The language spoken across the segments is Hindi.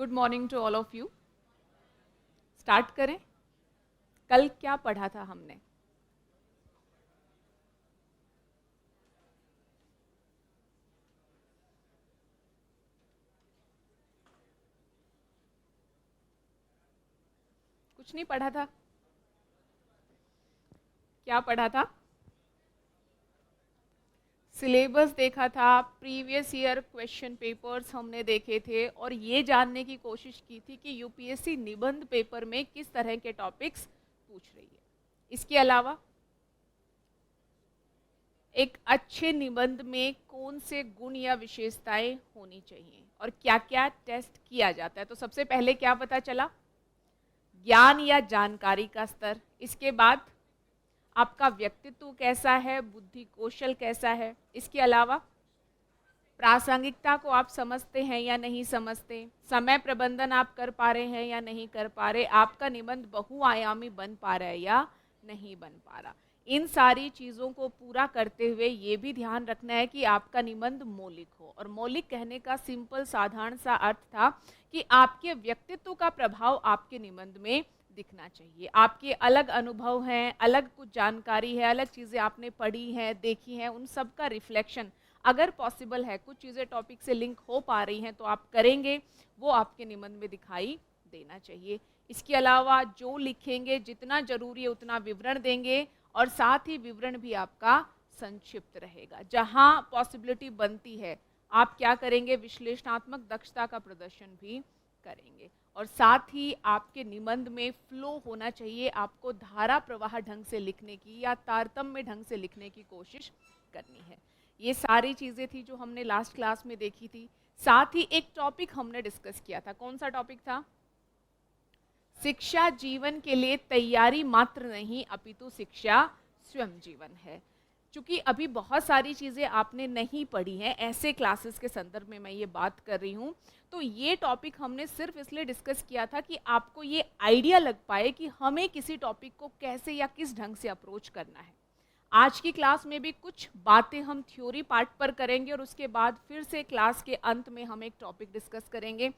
Good morning to all of you. Start करें। कल क्या पढ़ा था हमने? कुछ नहीं पढ़ा था। क्या पढ़ा था? सिलेबस देखा था, प्रीवियस ईयर क्वेश्चन पेपर्स हमने देखे थे और ये जानने की कोशिश की थी कि यूपीएससी निबंध पेपर में किस तरह के टॉपिक्स पूछ रही है। इसके अलावा एक अच्छे निबंध में कौन से गुण या विशेषताएं होनी चाहिए और क्या क्या टेस्ट किया जाता है। तो सबसे पहले क्या पता चला? ज्ञान या जानकारी का स्तर। इसके बाद आपका व्यक्तित्व कैसा है, बुद्धि कौशल कैसा है। इसके अलावा प्रासंगिकता को आप समझते हैं या नहीं समझते, समय प्रबंधन आप कर पा रहे हैं या नहीं कर पा रहे, आपका निबंध बहुआयामी बन पा रहा है या नहीं बन पा रहा। इन सारी चीज़ों को पूरा करते हुए ये भी ध्यान रखना है कि आपका निबंध मौलिक हो। और मौलिक कहने का सिंपल साधारण सा अर्थ था कि आपके व्यक्तित्व का प्रभाव आपके निबंध में दिखना चाहिए। आपके अलग अनुभव हैं, अलग कुछ जानकारी है, अलग चीज़ें आपने पढ़ी हैं, देखी हैं, उन सब का रिफ्लेक्शन अगर पॉसिबल है, कुछ चीज़ें टॉपिक से लिंक हो पा रही हैं तो आप करेंगे, वो आपके निबंध में दिखाई देना चाहिए। इसके अलावा जो लिखेंगे जितना जरूरी है उतना विवरण देंगे और साथ ही विवरण भी आपका संक्षिप्त रहेगा। जहाँ पॉसिबिलिटी बनती है आप क्या करेंगे, विश्लेषणात्मक दक्षता का प्रदर्शन भी करेंगे। और साथ ही आपके निबंध में फ्लो होना चाहिए, आपको धारा प्रवाह ढंग से लिखने की या तारतम्य ढंग से लिखने की कोशिश करनी है। ये सारी चीज़ें थी जो हमने लास्ट क्लास में देखी थी। साथ ही एक टॉपिक हमने डिस्कस किया था। कौन सा टॉपिक था? शिक्षा जीवन के लिए तैयारी मात्र नहीं अपितु शिक्षा स्वयं जीवन है। चूंकि अभी बहुत सारी चीज़ें आपने नहीं पढ़ी हैं, ऐसे क्लासेस के संदर्भ में मैं ये बात कर रही हूँ, तो ये टॉपिक हमने सिर्फ इसलिए डिस्कस किया था कि आपको ये आइडिया लग पाए कि हमें किसी टॉपिक को कैसे या किस ढंग से अप्रोच करना है। आज की क्लास में भी कुछ बातें हम थ्योरी पार्ट पर करेंगे और उसके बाद फिर से क्लास के अंत में हम एक टॉपिक डिस्कस करेंगे।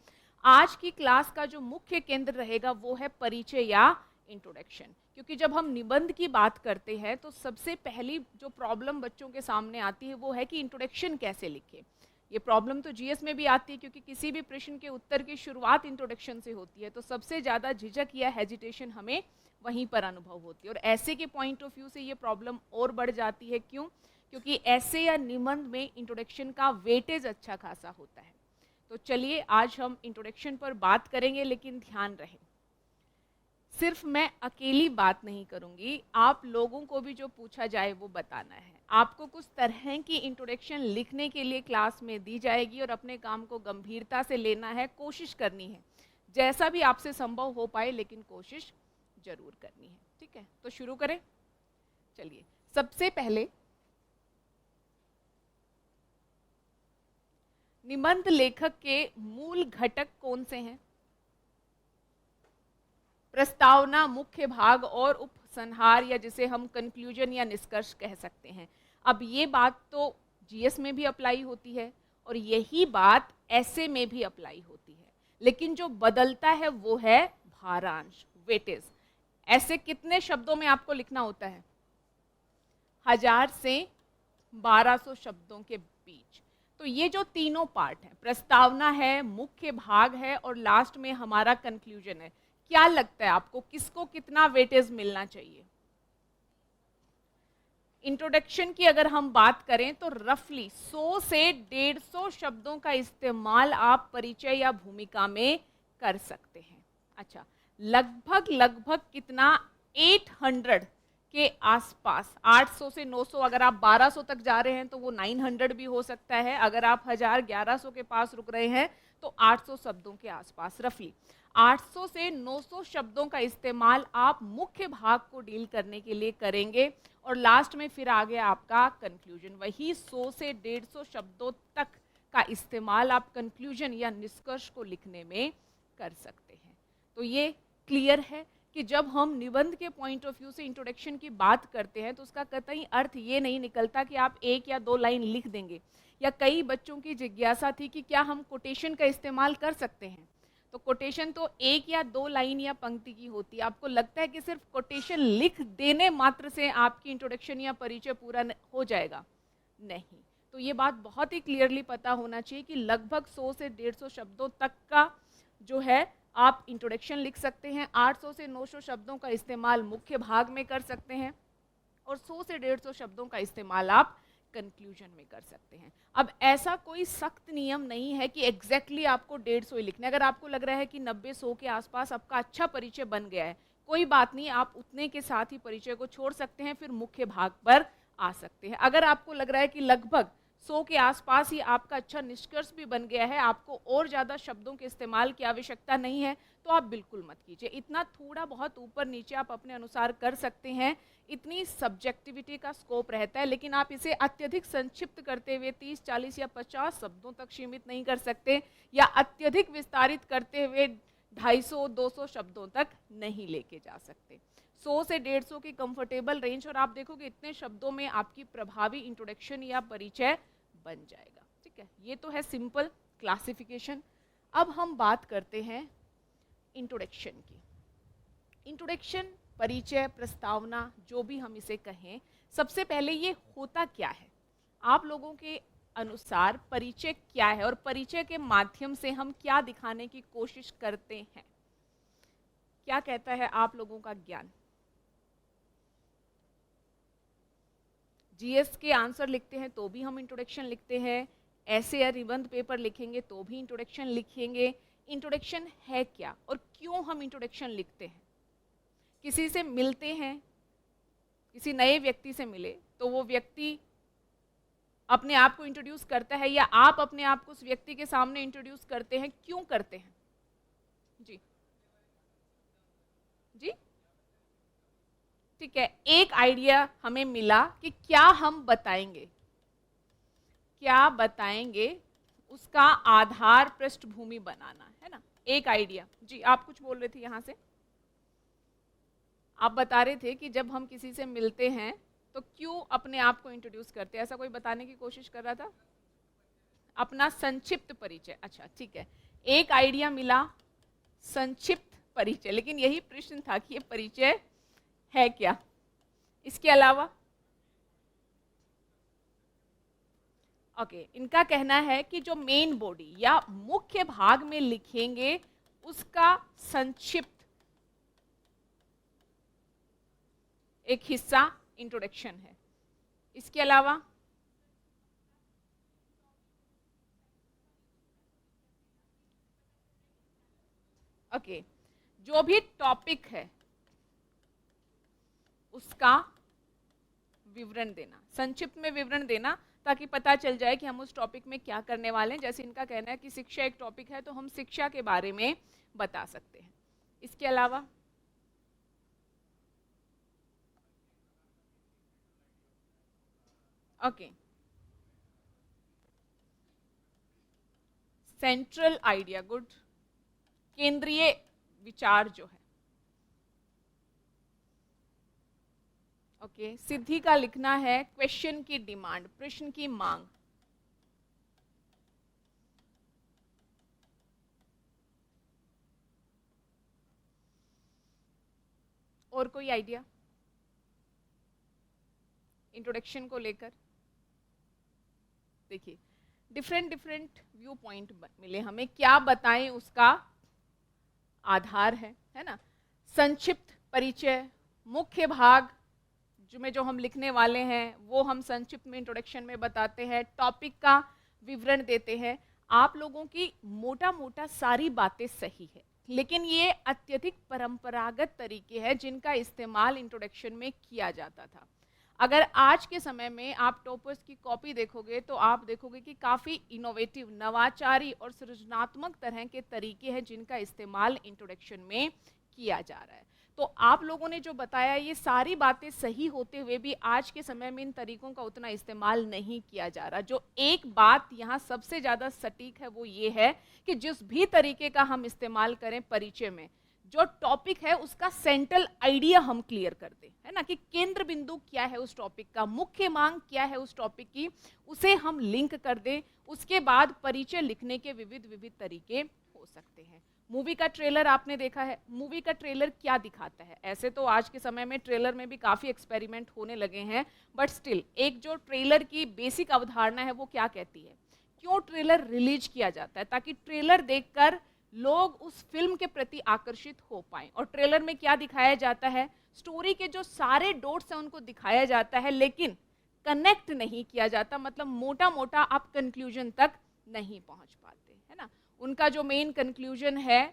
आज की क्लास का जो मुख्य केंद्र रहेगा वो है परिचय या इंट्रोडक्शन। क्योंकि जब हम निबंध की बात करते हैं तो सबसे पहली जो प्रॉब्लम बच्चों के सामने आती है वो है कि इंट्रोडक्शन कैसे लिखें। ये प्रॉब्लम तो जीएस में भी आती है क्योंकि किसी भी प्रश्न के उत्तर की शुरुआत इंट्रोडक्शन से होती है, तो सबसे ज़्यादा झिझक या हेजिटेशन हमें वहीं पर अनुभव होती है। और ऐसे के पॉइंट ऑफ व्यू से ये प्रॉब्लम और बढ़ जाती है। क्यों? क्योंकि ऐसे या निबंध में इंट्रोडक्शन का वेटेज अच्छा खासा होता है। तो चलिए आज हम इंट्रोडक्शन पर बात करेंगे, लेकिन ध्यान रहे सिर्फ मैं अकेली बात नहीं करूंगी, आप लोगों को भी जो पूछा जाए वो बताना है। आपको कुछ तरह की इंट्रोडक्शन लिखने के लिए क्लास में दी जाएगी और अपने काम को गंभीरता से लेना है, कोशिश करनी है, जैसा भी आपसे संभव हो पाए, लेकिन कोशिश जरूर करनी है। ठीक है, तो शुरू करें। चलिए, सबसे पहले निबंध लेखक के मूल घटक कौन से हैं? प्रस्तावना, मुख्य भाग और उपसंहार, या जिसे हम कंक्लूजन या निष्कर्ष कह सकते हैं। अब ये बात तो जीएस में भी अप्लाई होती है और यही बात ऐसे में भी अप्लाई होती है, लेकिन जो बदलता है वो है भारांश, वेटेज। ऐसे कितने शब्दों में आपको लिखना होता है? 1000 से 1200 शब्दों के बीच। तो ये जो तीनों पार्ट हैं, प्रस्तावना है, मुख्य भाग है और लास्ट में हमारा कंक्लूजन है, क्या लगता है आपको किसको कितना वेटेज मिलना चाहिए? इंट्रोडक्शन की अगर हम बात करें तो रफली 100 से 150 शब्दों का इस्तेमाल आप परिचय या भूमिका में कर सकते हैं। अच्छा, लगभग लगभग कितना? 800 के आसपास। 800 से 900, अगर आप 1200 तक जा रहे हैं तो वो 900 भी हो सकता है। अगर आप 1000 1100 के पास रुक रहे हैं तो 800 शब्दों के आसपास, रफली 800 से 900 शब्दों का इस्तेमाल आप मुख्य भाग को डील करने के लिए करेंगे और लास्ट में फिर आ गया आपका कंक्लूजन। वही 100 से 150 शब्दों तक का इस्तेमाल आप कंक्लूजन या निष्कर्ष को लिखने में कर सकते हैं। तो ये क्लियर है कि जब हम निबंध के पॉइंट ऑफ व्यू से इंट्रोडक्शन की बात करते हैं तो उसका कतई अर्थ ये नहीं निकलता कि आप 1 या 2 लाइन लिख देंगे। या कई बच्चों की जिज्ञासा थी कि क्या हम कोटेशन का इस्तेमाल कर सकते हैं, तो कोटेशन तो एक या दो लाइन या पंक्ति की होती है। आपको लगता है कि सिर्फ कोटेशन लिख देने मात्र से आपकी इंट्रोडक्शन या परिचय पूरा हो जाएगा? नहीं। तो ये बात बहुत ही क्लियरली पता होना चाहिए कि लगभग 100 से 150 शब्दों तक का जो है आप इंट्रोडक्शन लिख सकते हैं। 800 से 900 शब्दों का इस्तेमाल मुख्य भाग में कर सकते हैं और 100 से 150 शब्दों का इस्तेमाल आप कंक्लूजन में कर सकते हैं। अब ऐसा कोई सख्त नियम नहीं है कि एग्जैक्टली आपको 150 ही लिखना है। अगर आपको लग रहा है कि 90-100 के आसपास आपका अच्छा परिचय बन गया है, कोई बात नहीं, आप उतने के साथ ही परिचय को छोड़ सकते हैं, फिर मुख्य भाग पर आ सकते हैं। अगर आपको लग रहा है कि लगभग 100 के आसपास ही आपका अच्छा निष्कर्ष भी बन गया है, आपको और ज़्यादा शब्दों के इस्तेमाल की आवश्यकता नहीं है, तो आप बिल्कुल मत कीजिए। इतना थोड़ा बहुत ऊपर नीचे आप अपने अनुसार कर सकते हैं, इतनी सब्जेक्टिविटी का स्कोप रहता है, लेकिन आप इसे अत्यधिक संक्षिप्त करते हुए 30, 40 या 50 शब्दों तक सीमित नहीं कर सकते, या अत्यधिक विस्तारित करते हुए 250, 200 शब्दों तक नहीं लेके जा सकते। 100 से 150 की कंफर्टेबल रेंज, और आप देखोगे इतने शब्दों में आपकी प्रभावी इंट्रोडक्शन या परिचय बन जाएगा। ठीक है, ये तो है सिंपल क्लासिफिकेशन। अब हम बात करते हैं इंट्रोडक्शन की। इंट्रोडक्शन, परिचय, प्रस्तावना, जो भी हम इसे कहें, सबसे पहले ये होता क्या है? आप लोगों के अनुसार परिचय क्या है और परिचय के माध्यम से हम क्या दिखाने की कोशिश करते हैं? क्या कहता है आप लोगों का ज्ञान? जीएस के आंसर लिखते हैं तो भी हम इंट्रोडक्शन लिखते हैं, ऐसे या निबंध पेपर लिखेंगे तो भी इंट्रोडक्शन लिखेंगे। इंट्रोडक्शन है क्या और क्यों हम इंट्रोडक्शन लिखते हैं? किसी से मिलते हैं, किसी नए व्यक्ति से मिले तो वो व्यक्ति अपने आप को इंट्रोड्यूस करता है, या आप अपने आप को उस व्यक्ति के सामने इंट्रोड्यूस करते हैं, क्यों करते हैं? जी जी, ठीक है, एक आइडिया हमें मिला कि क्या हम बताएंगे, क्या बताएंगे, उसका आधार पृष्ठभूमि बनाना है ना, एक आइडिया। जी, आप कुछ बोल रहे थे यहाँ से, आप बता रहे थे कि जब हम किसी से मिलते हैं तो क्यों अपने आप को इंट्रोड्यूस करते हैं, ऐसा कोई बताने की कोशिश कर रहा था? अपना संक्षिप्त परिचय। अच्छा ठीक है, एक आइडिया मिला, संक्षिप्त परिचय, लेकिन यही प्रश्न था कि ये परिचय है क्या? इसके अलावा इनका कहना है कि जो मेन बॉडी या मुख्य भाग में लिखेंगे उसका संक्षिप्त एक हिस्सा इंट्रोडक्शन है। इसके अलावा जो भी टॉपिक है उसका विवरण देना, संक्षिप्त में विवरण देना, ताकि पता चल जाए कि हम उस टॉपिक में क्या करने वाले हैं। जैसे इनका कहना है कि शिक्षा एक टॉपिक है तो हम शिक्षा के बारे में बता सकते हैं। इसके अलावा सेंट्रल आइडिया, गुड, केंद्रीय विचार जो है। सिद्धि का लिखना है क्वेश्चन की डिमांड, प्रश्न की मांग। और कोई आइडिया इंट्रोडक्शन को लेकर? देखिए, डिफरेंट व्यू पॉइंट मिले हमें, क्या बताएं उसका आधार है ना। संक्षिप्त परिचय, मुख्य भाग जो हम लिखने वाले हैं वो हम संक्षिप्त में इंट्रोडक्शन में बताते हैं, टॉपिक का विवरण देते हैं। आप लोगों की मोटा मोटा सारी बातें सही है, लेकिन ये अत्यधिक परंपरागत तरीके हैं जिनका इस्तेमाल इंट्रोडक्शन में किया जाता था। अगर आज के समय में आप टॉपर्स की कॉपी देखोगे तो आप देखोगे कि काफ़ी इनोवेटिव, नवाचारी और सृजनात्मक तरह के तरीके हैं जिनका इस्तेमाल इंट्रोडक्शन में किया जा रहा है। तो आप लोगों ने जो बताया ये सारी बातें सही होते हुए भी आज के समय में इन तरीकों का उतना इस्तेमाल नहीं किया जा रहा। जो एक बात यहाँ सबसे ज़्यादा सटीक है वो ये है कि जिस भी तरीके का हम इस्तेमाल करें परिचय में, जो टॉपिक है उसका सेंट्रल आइडिया हम क्लियर कर दें, है ना, कि केंद्र बिंदु क्या है उस टॉपिक का, मुख्य मांग क्या है उस टॉपिक की, उसे हम लिंक कर दें। उसके बाद परिचय लिखने के विविध तरीके हो सकते हैं। मूवी का ट्रेलर आपने देखा है, मूवी का ट्रेलर क्या दिखाता है? ऐसे तो आज के समय में ट्रेलर में भी काफ़ी एक्सपेरिमेंट होने लगे हैं, बट स्टिल एक जो ट्रेलर की बेसिक अवधारणा है वो क्या कहती है? क्यों ट्रेलर रिलीज किया जाता है? ताकि ट्रेलर देखकर लोग उस फिल्म के प्रति आकर्षित हो पाएं। और ट्रेलर में क्या दिखाया जाता है? स्टोरी के जो सारे डोट्स हैं उनको दिखाया जाता है, लेकिन कनेक्ट नहीं किया जाता, मतलब मोटा मोटा आप कंक्लूजन तक नहीं पहुंच पाते, है ना। उनका जो मेन कंक्लूजन है,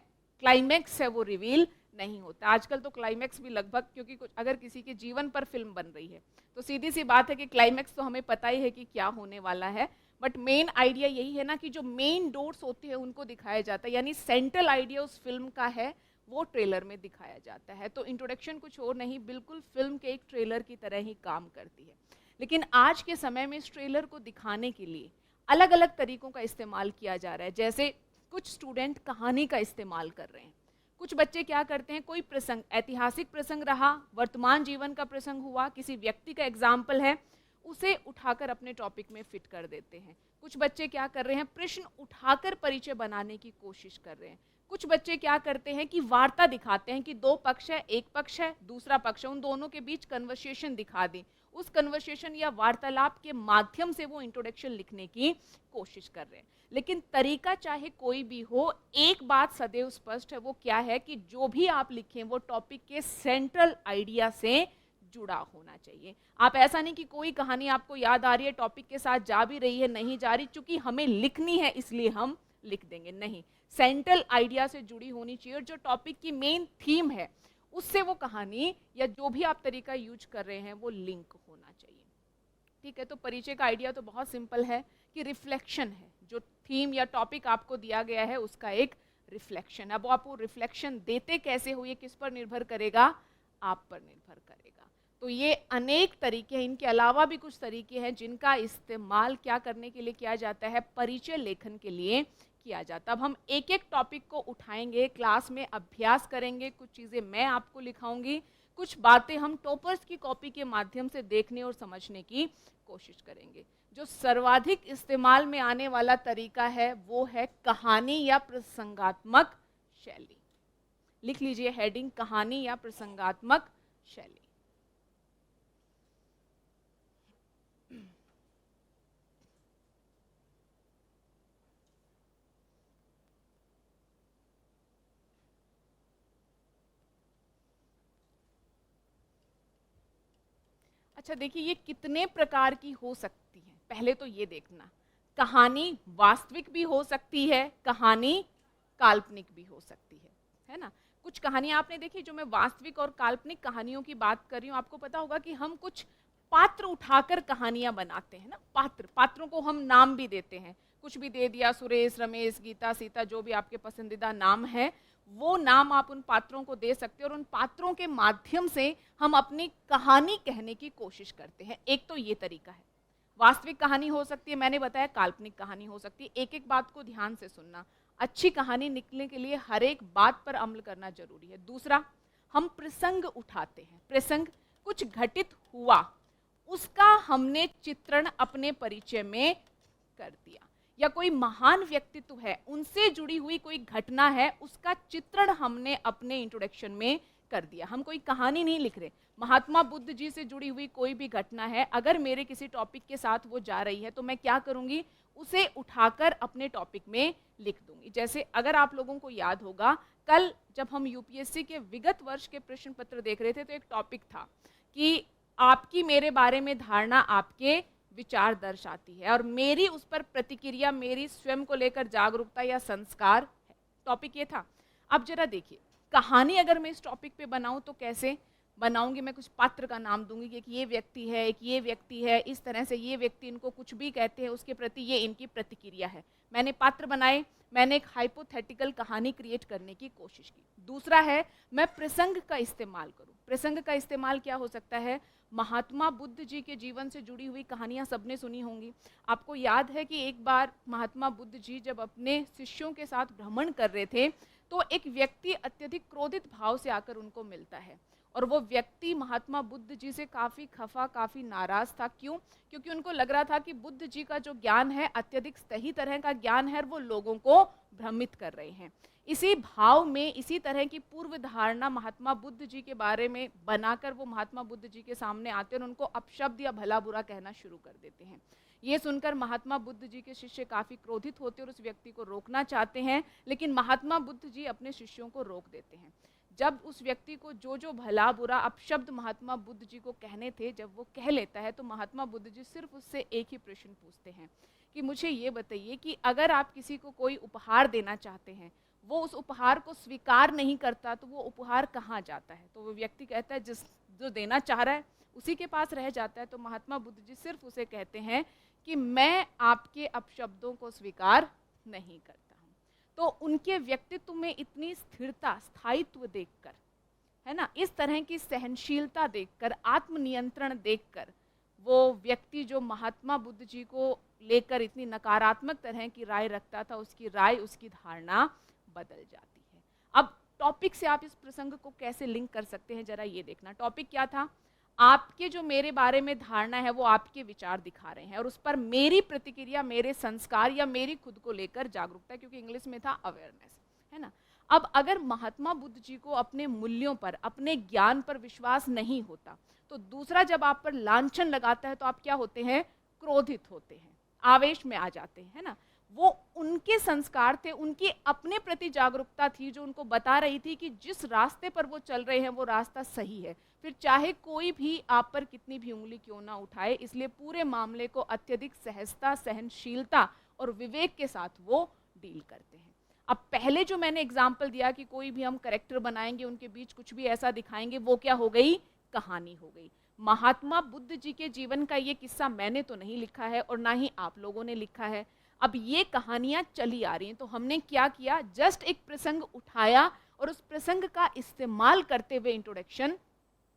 क्लाइमैक्स है, वो रिवील नहीं होता। आजकल तो क्लाइमैक्स भी लगभग, क्योंकि कुछ अगर किसी के जीवन पर फिल्म बन रही है तो सीधी सी बात है कि क्लाइमैक्स तो हमें पता ही है कि क्या होने वाला है, बट मेन आइडिया यही है ना कि जो मेन डोट्स होते हैं उनको दिखाया जाता है, यानी सेंट्रल आइडिया उस फिल्म का है वो ट्रेलर में दिखाया जाता है। तो इंट्रोडक्शन कुछ और नहीं, बिल्कुल फिल्म के एक ट्रेलर की तरह ही काम करती है। लेकिन आज के समय में इस ट्रेलर को दिखाने के लिए अलग अलग तरीकों का इस्तेमाल किया जा रहा है। जैसे कुछ स्टूडेंट कहानी का इस्तेमाल कर रहे हैं, कुछ बच्चे क्या करते हैं, कोई प्रसंग, ऐतिहासिक प्रसंग रहा, वर्तमान जीवन का प्रसंग हुआ, किसी व्यक्ति का एग्जाम्पल है, उसे उठाकर अपने टॉपिक में फिट कर देते हैं। कुछ बच्चे क्या कर रहे हैं, प्रश्न उठाकर परिचय बनाने की कोशिश कर रहे हैं। कुछ बच्चे क्या करते हैं कि वार्ता दिखाते हैं कि दो पक्ष है, एक पक्ष है, दूसरा पक्ष है, उन दोनों के बीच कन्वर्सेशन दिखा दी। उस कन्वर्सेशन या वार्तालाप के माध्यम से वो इंट्रोडक्शन लिखने की कोशिश कर रहे हैं। लेकिन तरीका चाहे कोई भी हो, एक बात सदैव स्पष्ट है, वो क्या है कि जो भी आप लिखें वो टॉपिक के सेंट्रल आइडिया से जुड़ा होना चाहिए। आप ऐसा नहीं कि कोई कहानी आपको याद आ रही है, टॉपिक के साथ जा भी रही है, नहीं जा रही, चूंकि हमें लिखनी है इसलिए हम लिख देंगे, नहीं, सेंट्रल आइडिया से जुड़ी होनी चाहिए। और जो टॉपिक की मेन थीम है उससे वो कहानी या जो भी आप तरीका यूज कर रहे हैं वो लिंक होना चाहिए। ठीक है, तो परिचय का आइडिया तो बहुत सिंपल है कि रिफ्लेक्शन है, जो थीम या टॉपिक आपको दिया गया है उसका एक रिफ्लेक्शन। अब आप वो रिफ्लेक्शन देते कैसे हो, ये किस पर निर्भर करेगा? आप पर निर्भर करेगा। तो ये अनेक तरीके हैं, इनके अलावा भी कुछ तरीके हैं जिनका इस्तेमाल क्या करने के लिए किया जाता है, परिचय लेखन के लिए किया जाता है। अब हम एक एक टॉपिक को उठाएंगे, क्लास में अभ्यास करेंगे, कुछ चीज़ें मैं आपको लिखाऊंगी, कुछ बातें हम टॉपर्स की कॉपी के माध्यम से देखने और समझने की कोशिश करेंगे। जो सर्वाधिक इस्तेमाल में आने वाला तरीका है वो है कहानी या प्रसंगात्मक शैली। लिख लीजिए हेडिंग, कहानी या प्रसंगात्मक शैली। अच्छा देखिए, ये कितने प्रकार की हो सकती है, पहले तो ये देखना। कहानी वास्तविक भी हो सकती है, कहानी काल्पनिक भी हो सकती है ना। कुछ कहानियां आपने देखी, जो मैं वास्तविक और काल्पनिक कहानियों की बात कर रही हूँ, आपको पता होगा कि हम कुछ पात्र उठाकर कहानियां बनाते हैं ना, पात्रों को हम नाम भी देते हैं, कुछ भी दे दिया, सुरेश, रमेश, गीता, सीता, जो भी आपके पसंदीदा नाम है वो नाम आप उन पात्रों को दे सकते हैं, और उन पात्रों के माध्यम से हम अपनी कहानी कहने की कोशिश करते हैं। एक तो ये तरीका है, वास्तविक कहानी हो सकती है, मैंने बताया काल्पनिक कहानी हो सकती है। एक एक बात को ध्यान से सुनना, अच्छी कहानी निकलने के लिए हर एक बात पर अमल करना जरूरी है। दूसरा, हम प्रसंग उठाते हैं, प्रसंग कुछ घटित हुआ, उसका हमने चित्रण अपने परिचय में कर दिया, या कोई महान व्यक्तित्व है, उनसे जुड़ी हुई कोई घटना है, उसका चित्रण हमने अपने इंट्रोडक्शन में कर दिया। हम कोई कहानी नहीं लिख रहे, महात्मा बुद्ध जी से जुड़ी हुई कोई भी घटना है, अगर मेरे किसी टॉपिक के साथ वो जा रही है तो मैं क्या करूंगी, उसे उठाकर अपने टॉपिक में लिख दूंगी। जैसे अगर आप लोगों को याद होगा, कल जब हम यूपीएससी के विगत वर्ष के प्रश्न पत्र देख रहे थे तो एक टॉपिक था कि आपकी मेरे बारे में धारणा आपके विचार दर्शाती है, और मेरी उस पर प्रतिक्रिया मेरी स्वयं को लेकर जागरूकता या संस्कार है। टॉपिक ये था। अब जरा देखिए, कहानी अगर मैं इस टॉपिक पे बनाऊं तो कैसे बनाऊंगी? मैं कुछ पात्र का नाम दूंगी कि एक ये व्यक्ति है, एक ये व्यक्ति है, इस तरह से ये व्यक्ति इनको कुछ भी कहते हैं, उसके प्रति ये इनकी प्रतिक्रिया है। मैंने पात्र बनाए, मैंने एक हाइपोथेटिकल कहानी क्रिएट करने की कोशिश की। दूसरा है, मैं प्रसंग का इस्तेमाल करूं। प्रसंग का इस्तेमाल क्या हो सकता है? महात्मा बुद्ध जी के जीवन से जुड़ी हुई कहानियां सबने सुनी होंगी। आपको याद है कि एक बार महात्मा बुद्ध जी जब अपने शिष्यों के साथ भ्रमण कर रहे थे तो एक व्यक्ति अत्यधिक क्रोधित भाव से आकर उनको मिलता है। और वो व्यक्ति महात्मा बुद्ध जी से काफ़ी खफा, काफ़ी नाराज़ था। क्यों? क्योंकि उनको लग रहा था कि बुद्ध जी का जो ज्ञान है अत्यधिक सही तरह का ज्ञान है और वो लोगों को भ्रमित कर रहे हैं। इसी भाव में, इसी तरह की पूर्व धारणा महात्मा बुद्ध जी के बारे में बनाकर वो महात्मा बुद्ध जी के सामने आते हैं और उनको अपशब्द या भला बुरा कहना शुरू कर देते हैं। ये सुनकर महात्मा बुद्ध जी के शिष्य काफ़ी क्रोधित होते हैं और उस व्यक्ति को रोकना चाहते हैं, लेकिन महात्मा बुद्ध जी अपने शिष्यों को रोक देते हैं। जब उस व्यक्ति को जो जो भला बुरा अपशब्द महात्मा बुद्ध जी को कहने थे, जब वो कह लेता है, तो महात्मा बुद्ध जी सिर्फ उससे एक ही प्रश्न पूछते हैं कि मुझे ये बताइए कि अगर आप किसी को कोई उपहार देना चाहते हैं, वो उस उपहार को स्वीकार नहीं करता, तो वो उपहार कहाँ जाता है? तो वो व्यक्ति कहता है जो देना चाह रहा है उसी के पास रह जाता है। तो महात्मा बुद्ध जी सिर्फ उसे कहते हैं कि मैं आपके अपशब्दों को स्वीकार नहीं करता हूँ। तो उनके व्यक्तित्व में इतनी स्थिरता, स्थायित्व देखकर, है ना, इस तरह की सहनशीलता देखकर, आत्मनियंत्रण देखकर, वो व्यक्ति जो महात्मा बुद्ध जी को लेकर इतनी नकारात्मक तरह की राय रखता था, उसकी राय, उसकी धारणा बदल जाती है। अब टॉपिक से आप इस प्रसंग को कैसे लिंक कर सकते हैं, जरा ये देखना। टॉपिक क्या था? आपके जो मेरे बारे में धारणा है वो आपके विचार दिखा रहे हैं और उस पर मेरी प्रतिक्रिया, मेरे संस्कार या मेरी खुद को लेकर जागरूकता, क्योंकि इंग्लिश में था अवेयरनेस, है ना। अब अगर महात्मा बुद्ध जी को अपने मूल्यों पर, अपने ज्ञान पर विश्वास नहीं होता, तो दूसरा जब आप पर लांछन लगाता है तो आप क्या होते हैं? क्रोधित होते हैं, आवेश में आ जाते हैं, है ना। वो उनके संस्कार थे, उनकी अपने प्रति जागरूकता थी जो उनको बता रही थी कि जिस रास्ते पर वो चल रहे हैं वो रास्ता सही है, फिर चाहे कोई भी आप पर कितनी भी उंगली क्यों ना उठाए। इसलिए पूरे मामले को अत्यधिक सहजता, सहनशीलता और विवेक के साथ वो डील करते हैं। अब पहले जो मैंने एग्जाम्पल दिया कि कोई भी हम कैरेक्टर बनाएंगे, उनके बीच कुछ भी ऐसा दिखाएंगे, वो क्या हो गई? कहानी हो गई। महात्मा बुद्ध जी के जीवन का ये किस्सा मैंने तो नहीं लिखा है और ना ही आप लोगों ने लिखा है। अब ये कहानियां चली आ रही हैं, तो हमने क्या किया? जस्ट एक प्रसंग उठाया और उस प्रसंग का इस्तेमाल करते हुए इंट्रोडक्शन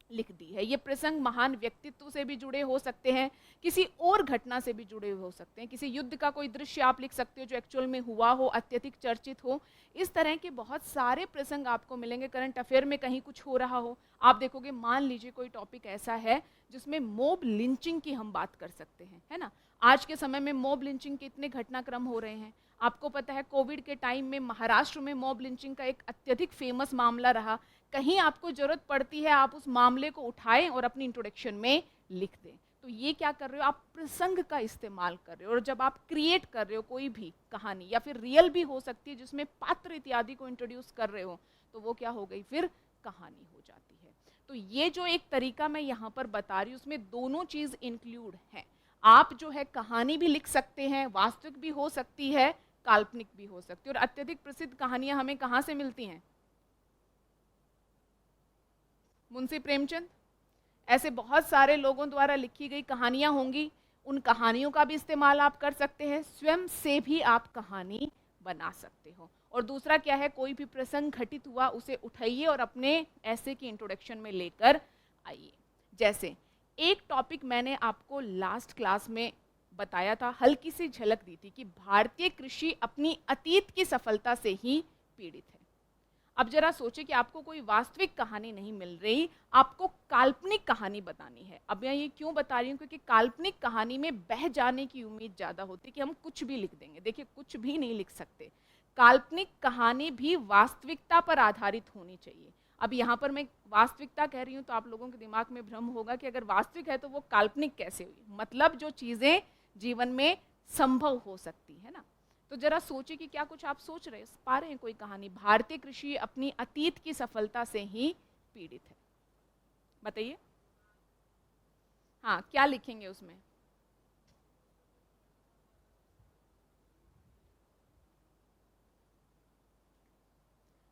लिख दी है। ये प्रसंग महान व्यक्तित्व से भी जुड़े हो सकते हैं, किसी और घटना से भी जुड़े हो सकते हैं। किसी युद्ध का कोई दृश्य आप लिख सकते हो जो एक्चुअल में हुआ हो, अत्यधिक चर्चित हो। इस तरह के बहुत सारे प्रसंग आपको मिलेंगे। करंट अफेयर में कहीं कुछ हो रहा हो, आप देखोगे, मान लीजिए कोई टॉपिक ऐसा है जिसमें मॉब लिंचिंग की हम बात कर सकते हैं, है ना। आज के समय में मॉब लिंचिंग के इतने घटनाक्रम हो रहे हैं। आपको पता है कोविड के टाइम में महाराष्ट्र में मॉब लिंचिंग का एक अत्यधिक फेमस मामला रहा। कहीं आपको जरूरत पड़ती है, आप उस मामले को उठाएं और अपनी इंट्रोडक्शन में लिख दें। तो ये क्या कर रहे हो? आप प्रसंग का इस्तेमाल कर रहे हो। और जब आप क्रिएट कर रहे हो कोई भी कहानी, या फिर रियल भी हो सकती है जिसमें पात्र इत्यादि को इंट्रोड्यूस कर रहे हो, तो वो क्या हो गई? फिर कहानी हो जाती है। तो ये जो एक तरीका मैं यहाँ पर बता रही हूँ, उसमें दोनों चीज इंक्लूड है। आप जो है कहानी भी लिख सकते हैं, वास्तविक भी हो सकती है, काल्पनिक भी हो सकती है। और अत्यधिक प्रसिद्ध कहानियां हमें कहाँ से मिलती हैं? मुंशी प्रेमचंद, ऐसे बहुत सारे लोगों द्वारा लिखी गई कहानियां होंगी। उन कहानियों का भी इस्तेमाल आप कर सकते हैं, स्वयं से भी आप कहानी बना सकते हो। और दूसरा क्या है? कोई भी प्रसंग घटित हुआ उसे उठाइए और अपने ऐसे की इंट्रोडक्शन में लेकर आइए। जैसे एक टॉपिक मैंने आपको लास्ट क्लास में बताया था, हल्की सी झलक दी थी कि भारतीय कृषि अपनी अतीत की सफलता से ही पीड़ित है। अब जरा सोचिए कि आपको कोई वास्तविक कहानी नहीं मिल रही, आपको काल्पनिक कहानी बतानी है। अब मैं ये क्यों बता रही हूँ? क्योंकि काल्पनिक कहानी में बह जाने की उम्मीद ज़्यादा होती है कि हम कुछ भी लिख देंगे। देखिए, कुछ भी नहीं लिख सकते। काल्पनिक कहानी भी वास्तविकता पर आधारित होनी चाहिए। अब यहाँ पर मैं वास्तविकता कह रही हूँ तो आप लोगों के दिमाग में भ्रम होगा कि अगर वास्तविक है तो वो काल्पनिक कैसे हुई? मतलब जो चीज़ें जीवन में संभव हो सकती है ना। तो जरा सोचिए कि क्या कुछ आप सोच रहे पा रहे हैं कोई कहानी? भारतीय कृषि अपनी अतीत की सफलता से ही पीड़ित है। बताइए, हाँ, क्या लिखेंगे उसमें?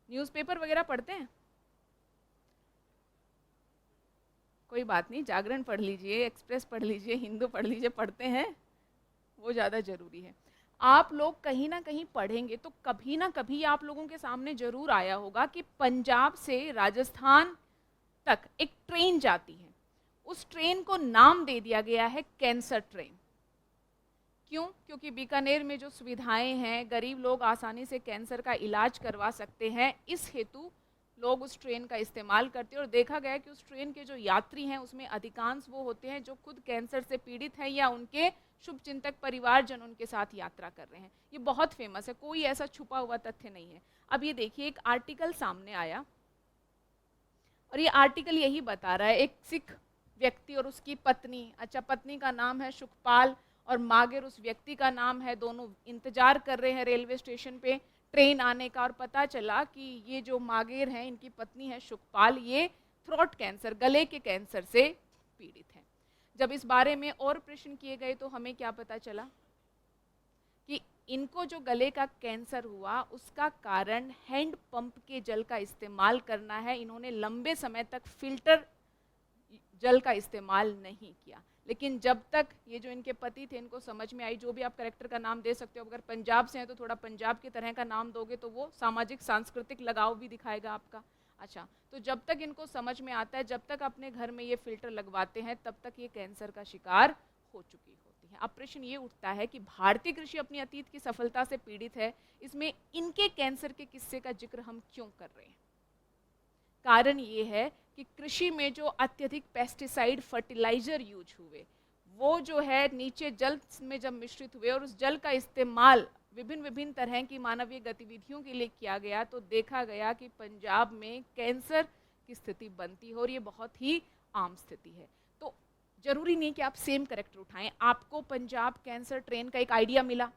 न्यूज़पेपर वगैरह पढ़ते हैं? कोई बात नहीं, जागरण पढ़ लीजिए, एक्सप्रेस पढ़ लीजिए, हिंदू पढ़ लीजिए, पढ़ते हैं, वो ज़्यादा जरूरी है। आप लोग कहीं ना कहीं पढ़ेंगे तो कभी ना कभी आप लोगों के सामने जरूर आया होगा कि पंजाब से राजस्थान तक एक ट्रेन जाती है। उस ट्रेन को नाम दे दिया गया है कैंसर ट्रेन। क्यों? क्योंकि बीकानेर में जो सुविधाएं हैं, गरीब लोग आसानी से कैंसर का इलाज करवा सकते हैं, इस हेतु लोग उस ट्रेन का इस्तेमाल करते हैं और देखा गया है कि उस ट्रेन के जो यात्री हैं उसमें अधिकांश वो होते हैं जो खुद कैंसर से पीड़ित हैं या उनके शुभचिंतक परिवारजन उनके साथ यात्रा कर रहे हैं। ये बहुत फेमस है, कोई ऐसा छुपा हुआ तथ्य नहीं है। अब ये देखिए, एक आर्टिकल सामने आया और ये आर्टिकल यही बता रहा है, एक सिख व्यक्ति और उसकी पत्नी, अच्छा पत्नी का नाम है सुखपाल और मागिर उस व्यक्ति का नाम है, दोनों इंतजार कर रहे हैं रेलवे स्टेशन पे ट्रेन आने का। और पता चला कि ये जो मागिर हैं, इनकी पत्नी है सुखपाल, ये थ्रोट कैंसर, गले के कैंसर से पीड़ित हैं। जब इस बारे में और प्रश्न किए गए तो हमें क्या पता चला कि इनको जो गले का कैंसर हुआ उसका कारण हैंड पंप के जल का इस्तेमाल करना है। इन्होंने लंबे समय तक फिल्टर जल का इस्तेमाल नहीं किया। लेकिन जब तक ये जो इनके पति थे इनको समझ में आई, जो भी आप करेक्टर का नाम दे सकते हो, अगर पंजाब से हैं तो थोड़ा पंजाब की तरह का नाम दोगे तो वो सामाजिक सांस्कृतिक लगाव भी दिखाएगा आपका। अच्छा, तो जब तक इनको समझ में आता है, जब तक अपने घर में ये फिल्टर लगवाते हैं, तब तक ये कैंसर का शिकार हो चुकी होती है। अब प्रश्न ये उठता है कि भारतीय कृषि अपनी अतीत की सफलता से पीड़ित है, इसमें इनके कैंसर के किस्से का जिक्र हम क्यों कर रहे हैं? कारण ये है कि कृषि में जो अत्यधिक पेस्टिसाइड फर्टिलाइजर यूज हुए, वो जो है नीचे जल में जब मिश्रित हुए और उस जल का इस्तेमाल विभिन्न विभिन्न तरह की मानवीय गतिविधियों के लिए किया गया, तो देखा गया कि पंजाब में कैंसर की स्थिति बनती है और ये बहुत ही आम स्थिति है। तो जरूरी नहीं कि आप सेम करेक्टर उठाएं। आपको पंजाब कैंसर ट्रेन का एक आइडिया मिला,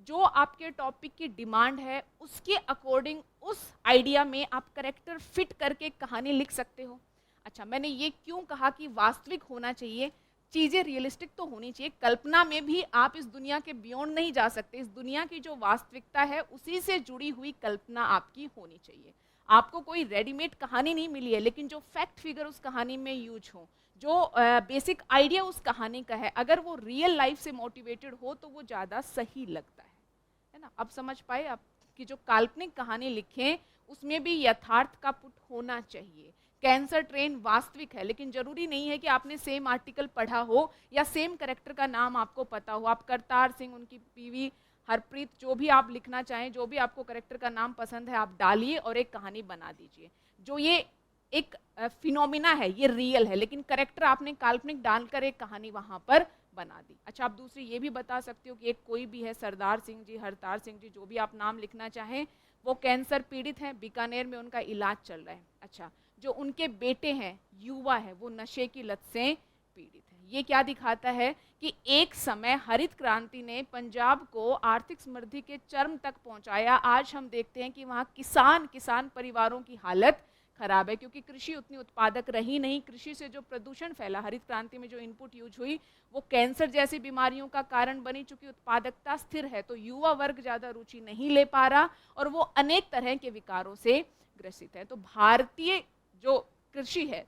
जो आपके टॉपिक की डिमांड है उसके अकॉर्डिंग उस आइडिया में आप करेक्टर फिट करके कहानी लिख सकते हो। अच्छा, मैंने ये क्यों कहा कि वास्तविक होना चाहिए, चीज़ें रियलिस्टिक तो होनी चाहिए। कल्पना में भी आप इस दुनिया के बियॉन्ड नहीं जा सकते। इस दुनिया की जो वास्तविकता है उसी से जुड़ी हुई कल्पना आपकी होनी चाहिए। आपको कोई रेडीमेड कहानी नहीं मिली है, लेकिन जो फैक्ट फिगर उस कहानी में यूज हो, जो बेसिक आइडिया उस कहानी का है, अगर वो रियल लाइफ से मोटिवेटेड हो तो वो ज़्यादा सही लगता है ना। अब समझ पाए आप कि जो काल्पनिक कहानी लिखें उसमें भी यथार्थ का पुट होना चाहिए। कैंसर ट्रेन वास्तविक है, लेकिन जरूरी नहीं है कि आपने सेम आर्टिकल पढ़ा हो या सेम करेक्टर का नाम आपको पता हो। आप करतार सिंह, उनकी पीवी, हरप्रीत, जो भी आप लिखना चाहें, जो भी आपको करेक्टर का नाम पसंद है, आप डालिए और एक कहानी बना दीजिए। जो ये एक फिनोमिना है, ये रियल है, लेकिन करेक्टर आपने काल्पनिक डालकर एक कहानी वहां पर बना दी। अच्छा, आप दूसरी ये भी बता सकते हो कि एक कोई भी है, सरदार सिंह जी, हरतार सिंह जी, जो भी आप नाम लिखना चाहें, वो कैंसर पीड़ित हैं, बीकानेर में उनका इलाज चल रहा है। अच्छा, जो उनके बेटे हैं, युवा है, वो नशे की लत से पीड़ित है। ये क्या दिखाता है कि एक समय हरित क्रांति ने पंजाब को आर्थिक समृद्धि के चरम तक पहुंचाया। आज हम देखते हैं कि वहाँ किसान परिवारों की हालत खराब है, क्योंकि कृषि उतनी उत्पादक रही नहीं। कृषि से जो प्रदूषण फैला, हरित क्रांति में जो इनपुट यूज हुई, वो कैंसर जैसी बीमारियों का कारण बनी। चूंकि उत्पादकता स्थिर है तो युवा वर्ग ज़्यादा रुचि नहीं ले पा रहा और वो अनेक तरह के विकारों से ग्रसित है। तो भारतीय जो कृषि है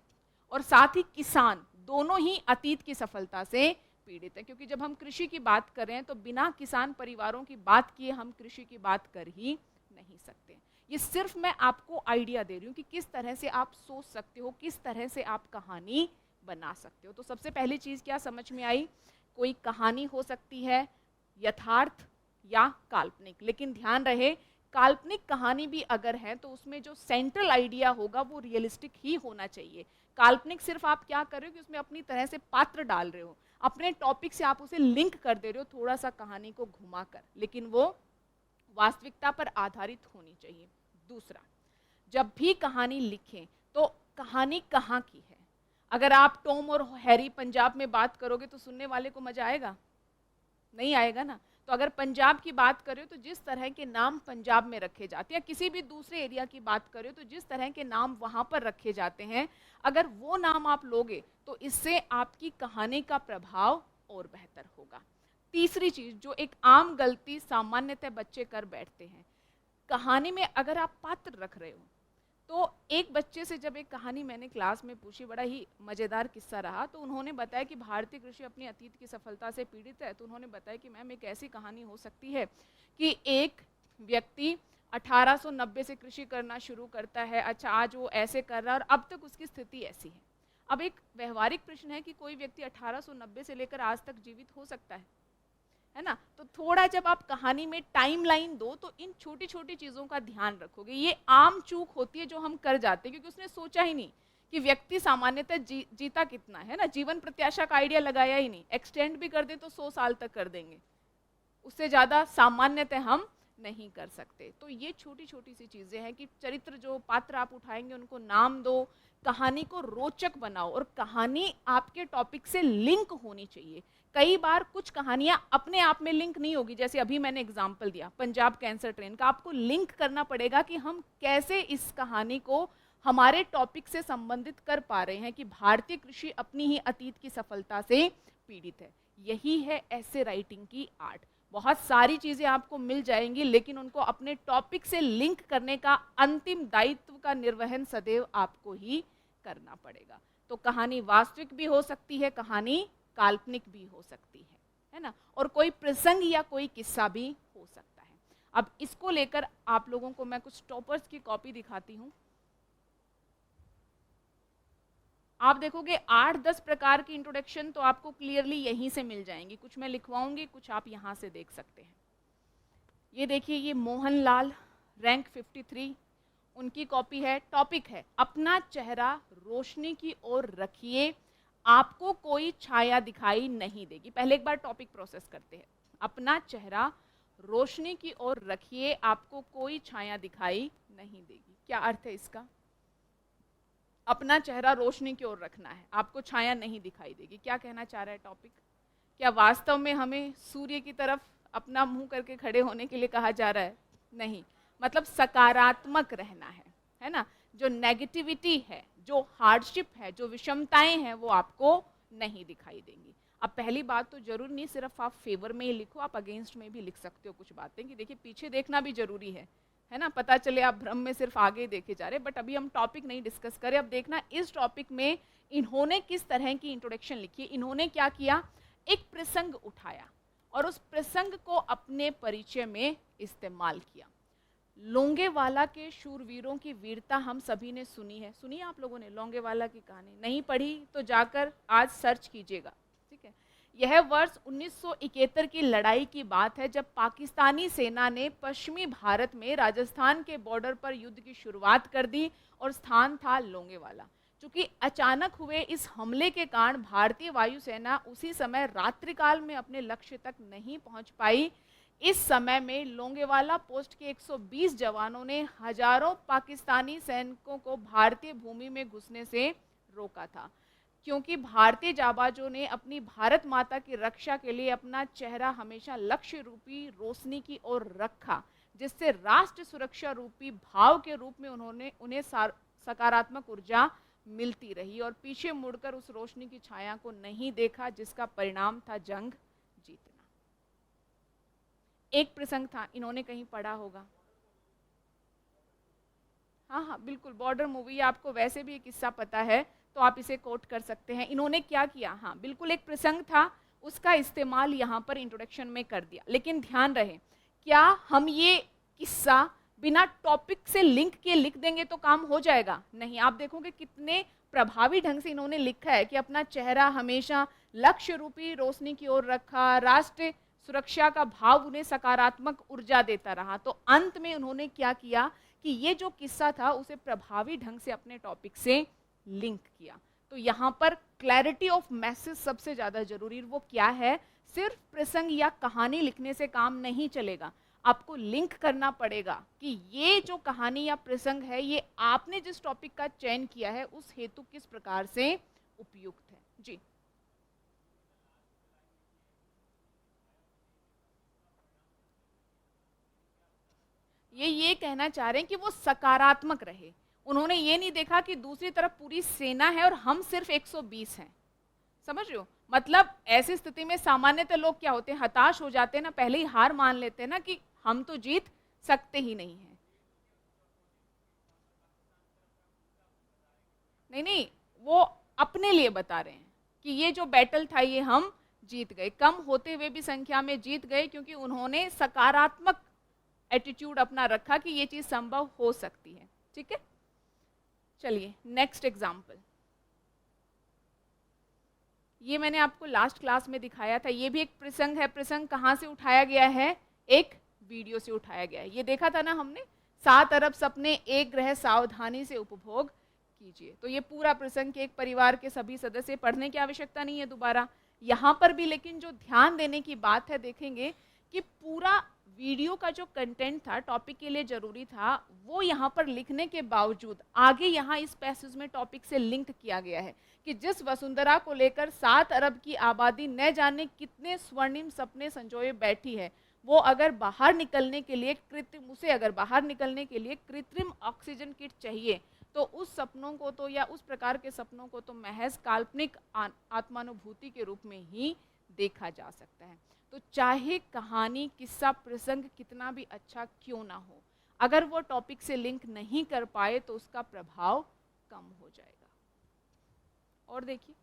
और साथ ही किसान, दोनों ही अतीत की सफलता से पीड़ित है, क्योंकि जब हम कृषि की बात कर रहे हैं तो बिना किसान परिवारों की बात किए हम कृषि की बात कर ही नहीं सकते। ये सिर्फ मैं आपको आइडिया दे रही हूँ कि किस तरह से आप सोच सकते हो, किस तरह से आप कहानी बना सकते हो। तो सबसे पहली चीज़ क्या समझ में आई? कोई कहानी हो सकती है यथार्थ या काल्पनिक, लेकिन ध्यान रहे काल्पनिक कहानी भी अगर है तो उसमें जो सेंट्रल आइडिया होगा वो रियलिस्टिक ही होना चाहिए। काल्पनिक सिर्फ आप क्या कर रहे हो कि उसमें अपनी तरह से पात्र डाल रहे हो, अपने टॉपिक से आप उसे लिंक कर दे रहे हो थोड़ा सा कहानी को घुमाकर, लेकिन वो वास्तविकता पर आधारित होनी चाहिए। दूसरा, जब भी कहानी लिखें तो कहानी कहाँ की है। अगर आप टॉम और हैरी पंजाब में बात करोगे तो सुनने वाले को मजा आएगा? नहीं आएगा ना। तो अगर पंजाब की बात करें तो जिस तरह के नाम पंजाब में रखे जाते हैं, किसी भी दूसरे एरिया की बात करें तो जिस तरह के नाम वहाँ पर रखे जाते हैं, अगर वो नाम आप लोगे तो इससे आपकी कहानी का प्रभाव और बेहतर होगा। तीसरी चीज़, जो एक आम गलती सामान्यतः बच्चे कर बैठते हैं, कहानी में अगर आप पात्र रख रहे हो, तो एक बच्चे से जब एक कहानी मैंने क्लास में पूछी, बड़ा ही मज़ेदार किस्सा रहा, तो उन्होंने बताया कि भारतीय कृषि अपनी अतीत की सफलता से पीड़ित है। तो उन्होंने बताया कि मैम एक ऐसी कहानी हो सकती है कि एक व्यक्ति 1890 से कृषि करना शुरू करता है, अच्छा आज वो ऐसे कर रहा है और अब तक उसकी स्थिति ऐसी है। अब एक व्यवहारिक प्रश्न है कि कोई व्यक्ति 1890 से लेकर आज तक जीवित हो सकता है है ना। तो थोड़ा जब आप कहानी में टाइमलाइन दो तो इन छोटी छोटी चीज़ों का ध्यान रखोगे। ये आम चूक होती है जो हम कर जाते हैं, क्योंकि उसने सोचा ही नहीं कि व्यक्ति सामान्यतः जीता कितना है ना, जीवन प्रत्याशा का आइडिया लगाया ही नहीं। एक्सटेंड भी कर दे तो 100 साल तक कर देंगे, उससे ज़्यादा सामान्यतः हम नहीं कर सकते। तो ये छोटी छोटी सी चीज़ें हैं कि चरित्र जो पात्र आप उठाएंगे उनको नाम दो, कहानी को रोचक बनाओ, और कहानी आपके टॉपिक से लिंक होनी चाहिए। कई बार कुछ कहानियां अपने आप में लिंक नहीं होगी, जैसे अभी मैंने एग्जाम्पल दिया पंजाब कैंसर ट्रेन का, आपको लिंक करना पड़ेगा कि हम कैसे इस कहानी को हमारे टॉपिक से संबंधित कर पा रहे हैं कि भारतीय कृषि अपनी ही अतीत की सफलता से पीड़ित है। यही है ऐसे राइटिंग की आर्ट। बहुत सारी चीज़ें आपको मिल जाएंगी, लेकिन उनको अपने टॉपिक से लिंक करने का अंतिम दायित्व का निर्वहन सदैव आपको ही करना पड़ेगा। तो कहानी वास्तविक भी हो सकती है, कहानी काल्पनिक भी हो सकती है ना, और कोई प्रसंग या कोई किस्सा भी हो सकता है। अब इसको लेकर आप लोगों को मैं कुछ टॉपर्स की कॉपी दिखाती हूँ। आप देखोगे 8-10 प्रकार की इंट्रोडक्शन तो आपको क्लियरली यहीं से मिल जाएंगी। कुछ मैं लिखवाऊंगी, कुछ आप यहाँ से देख सकते हैं। ये देखिए, ये मोहनलाल, रैंक 53, उनकी कॉपी है। टॉपिक है अपना चेहरा रोशनी की ओर रखिए, आपको कोई छाया दिखाई नहीं देगी। पहले एक बार टॉपिक प्रोसेस करते हैं। अपना चेहरा रोशनी की ओर रखिए, आपको कोई छाया दिखाई नहीं देगी। क्या अर्थ है इसका? अपना चेहरा रोशनी की ओर रखना है, आपको छाया नहीं दिखाई देगी। क्या कहना चाह रहा है टॉपिक? क्या वास्तव में हमें सूर्य की तरफ अपना मुंह करके खड़े होने के लिए कहा जा रहा है? नहीं, मतलब सकारात्मक रहना है ना। जो नेगेटिविटी है, जो हार्डशिप है, जो विषमताएं हैं, वो आपको नहीं दिखाई देंगी। अब पहली बात तो जरूर नहीं सिर्फ आप फेवर में ही लिखो, आप अगेंस्ट में भी लिख सकते हो कुछ बातें, कि देखिए पीछे देखना भी जरूरी है ना। पता चले आप भ्रम में सिर्फ आगे देखे जा रहे, बट अभी हम टॉपिक नहीं डिस्कस करें। अब देखना इस टॉपिक में इन्होंने किस तरह की इंट्रोडक्शन लिखी है। इन्होंने क्या किया, एक प्रसंग उठाया और उस प्रसंग को अपने परिचय में इस्तेमाल किया। लोंगेवाला के शूरवीरों की वीरता हम सभी ने सुनी है। सुनी आप लोगों ने लोंगेवाला की कहानी? नहीं पढ़ी तो जाकर आज सर्च कीजिएगा, ठीक है। यह वर्ष 1971 की लड़ाई की बात है, जब पाकिस्तानी सेना ने पश्चिमी भारत में राजस्थान के बॉर्डर पर युद्ध की शुरुआत कर दी और स्थान था लोंगेवाला। चूंकि अचानक हुए इस हमले के कारण भारतीय वायुसेना उसी समय रात्रिकाल में अपने लक्ष्य तक नहीं पहुंच पाई। इस समय में लोंगेवाला पोस्ट के 120 जवानों ने हजारों पाकिस्तानी सैनिकों को भारतीय भूमि में घुसने से रोका था, क्योंकि भारतीय जाबाजों ने अपनी भारत माता की रक्षा के लिए अपना चेहरा हमेशा लक्ष्य रूपी रोशनी की ओर रखा, जिससे राष्ट्र सुरक्षा रूपी भाव के रूप में उन्हें सकारात्मक ऊर्जा मिलती रही, और पीछे मुड़कर उस रोशनी की छाया को नहीं देखा, जिसका परिणाम था जंग जीतना। एक प्रसंग था, इन्होंने कहीं पढ़ा होगा। हाँ, बिल्कुल, बॉर्डर मूवी, आपको वैसे भी एक किस्सा पता है तो आप इसे कोट कर सकते हैं। इन्होंने क्या किया, हाँ बिल्कुल, एक प्रसंग था, उसका इस्तेमाल यहाँ पर इंट्रोडक्शन में कर दिया। लेकिन ध्यान रहे, क्या हम ये किस्सा बिना टॉपिक से लिंक के लिख देंगे तो काम हो जाएगा? नहीं। आप देखोगे कितने प्रभावी ढंग से इन्होंने लिखा है कि अपना चेहरा हमेशा लक्ष्य रूपी रोशनी की ओर रखा, राष्ट्र सुरक्षा का भाव उन्हें सकारात्मक ऊर्जा देता रहा। तो अंत में उन्होंने क्या किया कि ये जो किस्सा था उसे प्रभावी ढंग से अपने टॉपिक से लिंक किया। तो यहाँ पर क्लैरिटी ऑफ मैसेज सबसे ज्यादा जरूरी। वो क्या है, सिर्फ प्रसंग या कहानी लिखने से काम नहीं चलेगा, आपको लिंक करना पड़ेगा कि ये जो कहानी या प्रसंग है, ये आपने जिस टॉपिक का चयन किया है उस हेतु किस प्रकार से उपयुक्त है। जी, ये कहना चाह रहे हैं कि वो सकारात्मक रहे। उन्होंने ये नहीं देखा कि दूसरी तरफ पूरी सेना है और हम सिर्फ 120 हैं। समझ रहे हो? मतलब ऐसी स्थिति में सामान्यतः लोग क्या होते हैं, हताश हो जाते हैं ना, पहले ही हार मान लेते हैं ना कि हम तो जीत सकते ही नहीं हैं। नहीं, वो अपने लिए बता रहे हैं कि ये जो बैटल था ये हम जीत गए, कम होते हुए भी संख्या में जीत गए, क्योंकि उन्होंने सकारात्मक एटीट्यूड अपना रखा कि ये चीज संभव हो सकती है। ठीक है, चलिए नेक्स्ट एग्जाम्पल। ये मैंने आपको लास्ट क्लास में दिखाया था, ये भी एक प्रसंग है। प्रसंग कहाँ से उठाया गया है? एक वीडियो से उठाया गया है। ये देखा था ना हमने, 7 अरब सपने एक ग्रह सावधानी से उपभोग कीजिए। तो ये पूरा प्रसंग के एक परिवार के सभी सदस्य, पढ़ने की आवश्यकता नहीं है दोबारा यहाँ पर भी। लेकिन जो ध्यान देने की बात है, देखेंगे कि पूरा वीडियो का जो कंटेंट था, टॉपिक के लिए जरूरी था, वो यहाँ पर लिखने के बावजूद आगे यहाँ इस पैसेज में टॉपिक से लिंक किया गया है कि जिस वसुंधरा को लेकर 7 अरब की आबादी न जाने कितने स्वर्णिम सपने संजोए बैठी है, वो अगर बाहर निकलने के लिए कृत्रिम ऑक्सीजन किट चाहिए, तो उस सपनों को तो, या उस प्रकार के सपनों को तो महज काल्पनिक आत्मानुभूति के रूप में ही देखा जा सकता है। तो चाहे कहानी, किस्सा, प्रसंग कितना भी अच्छा क्यों ना हो, अगर वो टॉपिक से लिंक नहीं कर पाए तो उसका प्रभाव कम हो जाएगा। और देखिए,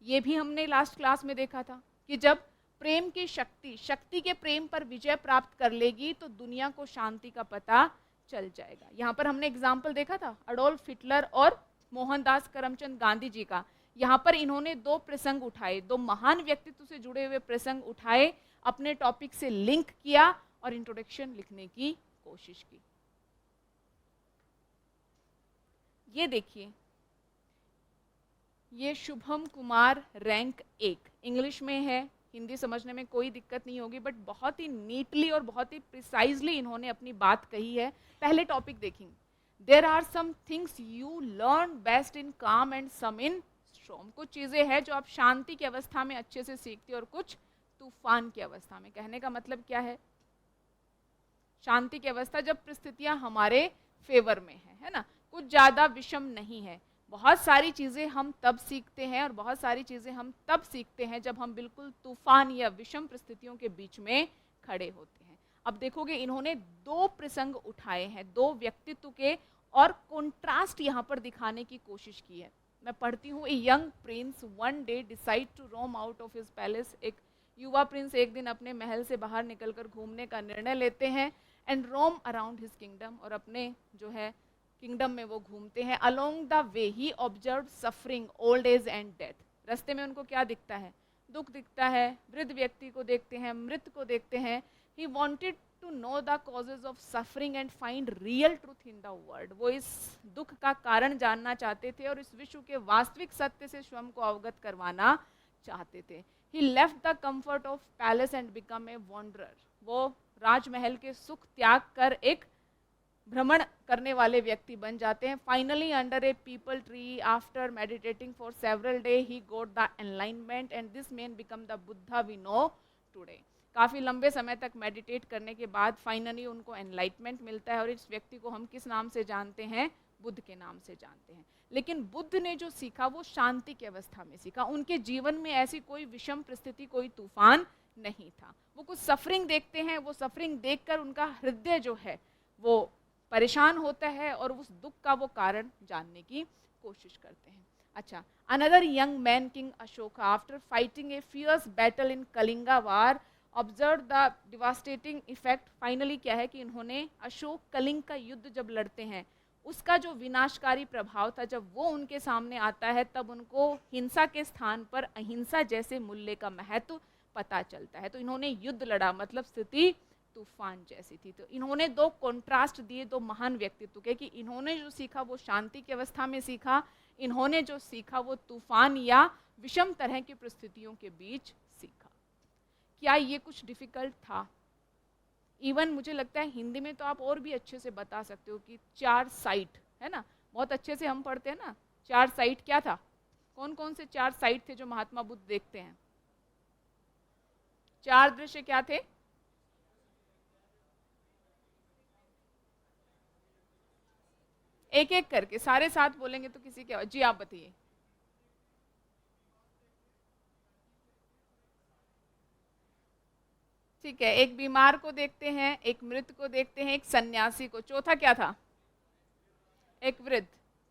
ये भी हमने लास्ट क्लास में देखा था कि जब प्रेम की शक्ति के प्रेम पर विजय प्राप्त कर लेगी तो दुनिया को शांति का पता चल जाएगा। यहाँ पर हमने एग्जाम्पल देखा था अडोल्फ हिटलर और मोहनदास करमचंद गांधी जी का। यहाँ पर इन्होंने 2 प्रसंग उठाए, 2 महान व्यक्तित्व से जुड़े हुए प्रसंग उठाए, अपने टॉपिक से लिंक किया और इंट्रोडक्शन लिखने की कोशिश की। ये देखिए, ये शुभम कुमार रैंक 1 इंग्लिश में है, हिंदी समझने में कोई दिक्कत नहीं होगी, बट बहुत ही नीटली और बहुत ही प्रिसाइजली इन्होंने अपनी बात कही है। पहले टॉपिक देखेंगे, there are some things you learn best in calm and some in storm. कुछ चीज़ें हैं जो आप शांति की अवस्था में अच्छे से सीखते हो और कुछ तूफान की अवस्था में। कहने का मतलब क्या है? शांति की अवस्था जब परिस्थितियां हमारे फेवर में है ना, कुछ ज़्यादा विषम नहीं है। बहुत सारी चीज़ें हम तब सीखते हैं और बहुत सारी चीज़ें हम तब सीखते हैं जब हम बिल्कुल तूफान या विषम परिस्थितियों के बीच में खड़े होते हैं। अब देखोगे, इन्होंने 2 प्रसंग उठाए हैं, 2 व्यक्तित्व के, और कॉन्ट्रास्ट यहाँ पर दिखाने की कोशिश की है। मैं पढ़ती हूँ, a young prince one day decide to roam out of his palace. एक युवा प्रिंस एक दिन अपने महल से बाहर निकलकर घूमने का निर्णय लेते हैं, and roam around his kingdom, और अपने जो है किंगडम में वो घूमते हैं। Along the way he observe suffering, old age and death. रास्ते में उनको क्या दिखता है? दुख दिखता है, वृद्ध व्यक्ति को देखते हैं, मृत को देखते हैं। He wanted to know the causes of suffering and find real truth in the world. वो इस दुख का कारण जानना चाहते थे और इस विश्व के वास्तविक सत्य से स्वयं को अवगत करवाना चाहते थे। He left the comfort of palace and become a wanderer. वो राजमहल के सुख त्याग कर एक भ्रमण करने वाले व्यक्ति बन जाते हैं। Finally under a peepal tree after meditating for several day he got the enlightenment and this man become the Buddha we know today. काफ़ी लंबे समय तक मेडिटेट करने के बाद फाइनली उनको एनलाइटमेंट मिलता है और इस व्यक्ति को हम किस नाम से जानते हैं? बुद्ध के नाम से जानते हैं। लेकिन बुद्ध ने जो सीखा वो शांति की अवस्था में सीखा। उनके जीवन में ऐसी कोई विषम परिस्थिति, कोई तूफान नहीं था। वो कुछ सफरिंग देखते हैं, वो सफरिंग देखकर उनका हृदय जो है वो परेशान होता है और उस दुख का वो कारण जानने की कोशिश करते हैं। अच्छा, another young man king Ashoka after fighting a fierce battle in Kalinga war observe the devastating effect. Finally क्या है कि इन्होंने अशोक कलिंग का युद्ध जब लड़ते हैं, उसका जो विनाशकारी प्रभाव था, जब वो उनके सामने आता है, तब उनको हिंसा के स्थान पर अहिंसा जैसे मूल्य का महत्व पता चलता है। तो इन्होंने युद्ध लड़ा, मतलब स्थिति तूफान जैसी थी। तो इन्होंने 2 कॉन्ट्रास्ट दिए 2 महान व्यक्तित्व के, कि इन्होंने जो सीखा वो शांति की अवस्था में सीखा, इन्होंने जो सीखा वो तूफान या विषम तरह की परिस्थितियों के बीच सीखा। क्या ये कुछ डिफिकल्ट था? इवन मुझे लगता है हिंदी में तो आप और भी अच्छे से बता सकते हो कि 4 साइट है ना, बहुत अच्छे से हम पढ़ते हैं ना। 4 साइट क्या था? कौन कौन से 4 साइट थे जो महात्मा बुद्ध देखते हैं? 4 दृश्य क्या थे? एक एक करके सारे साथ बोलेंगे तो किसी के। जी आप बताइए। ठीक है, एक बीमार को देखते हैं, एक मृत को देखते हैं, एक सन्यासी को, चौथा क्या था? एक वृद्ध।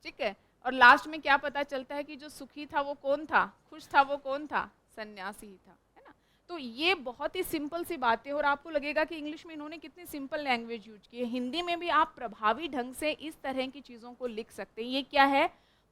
ठीक है, और लास्ट में क्या पता चलता है कि जो सुखी था वो कौन था? खुश था वो कौन था? सन्यासी ही था, है ना। तो ये बहुत ही सिंपल सी बात है और आपको लगेगा कि इंग्लिश में इन्होंने कितनी सिंपल लैंग्वेज यूज की है। हिंदी में भी आप प्रभावी ढंग से इस तरह की चीज़ों को लिख सकते हैं। ये क्या है?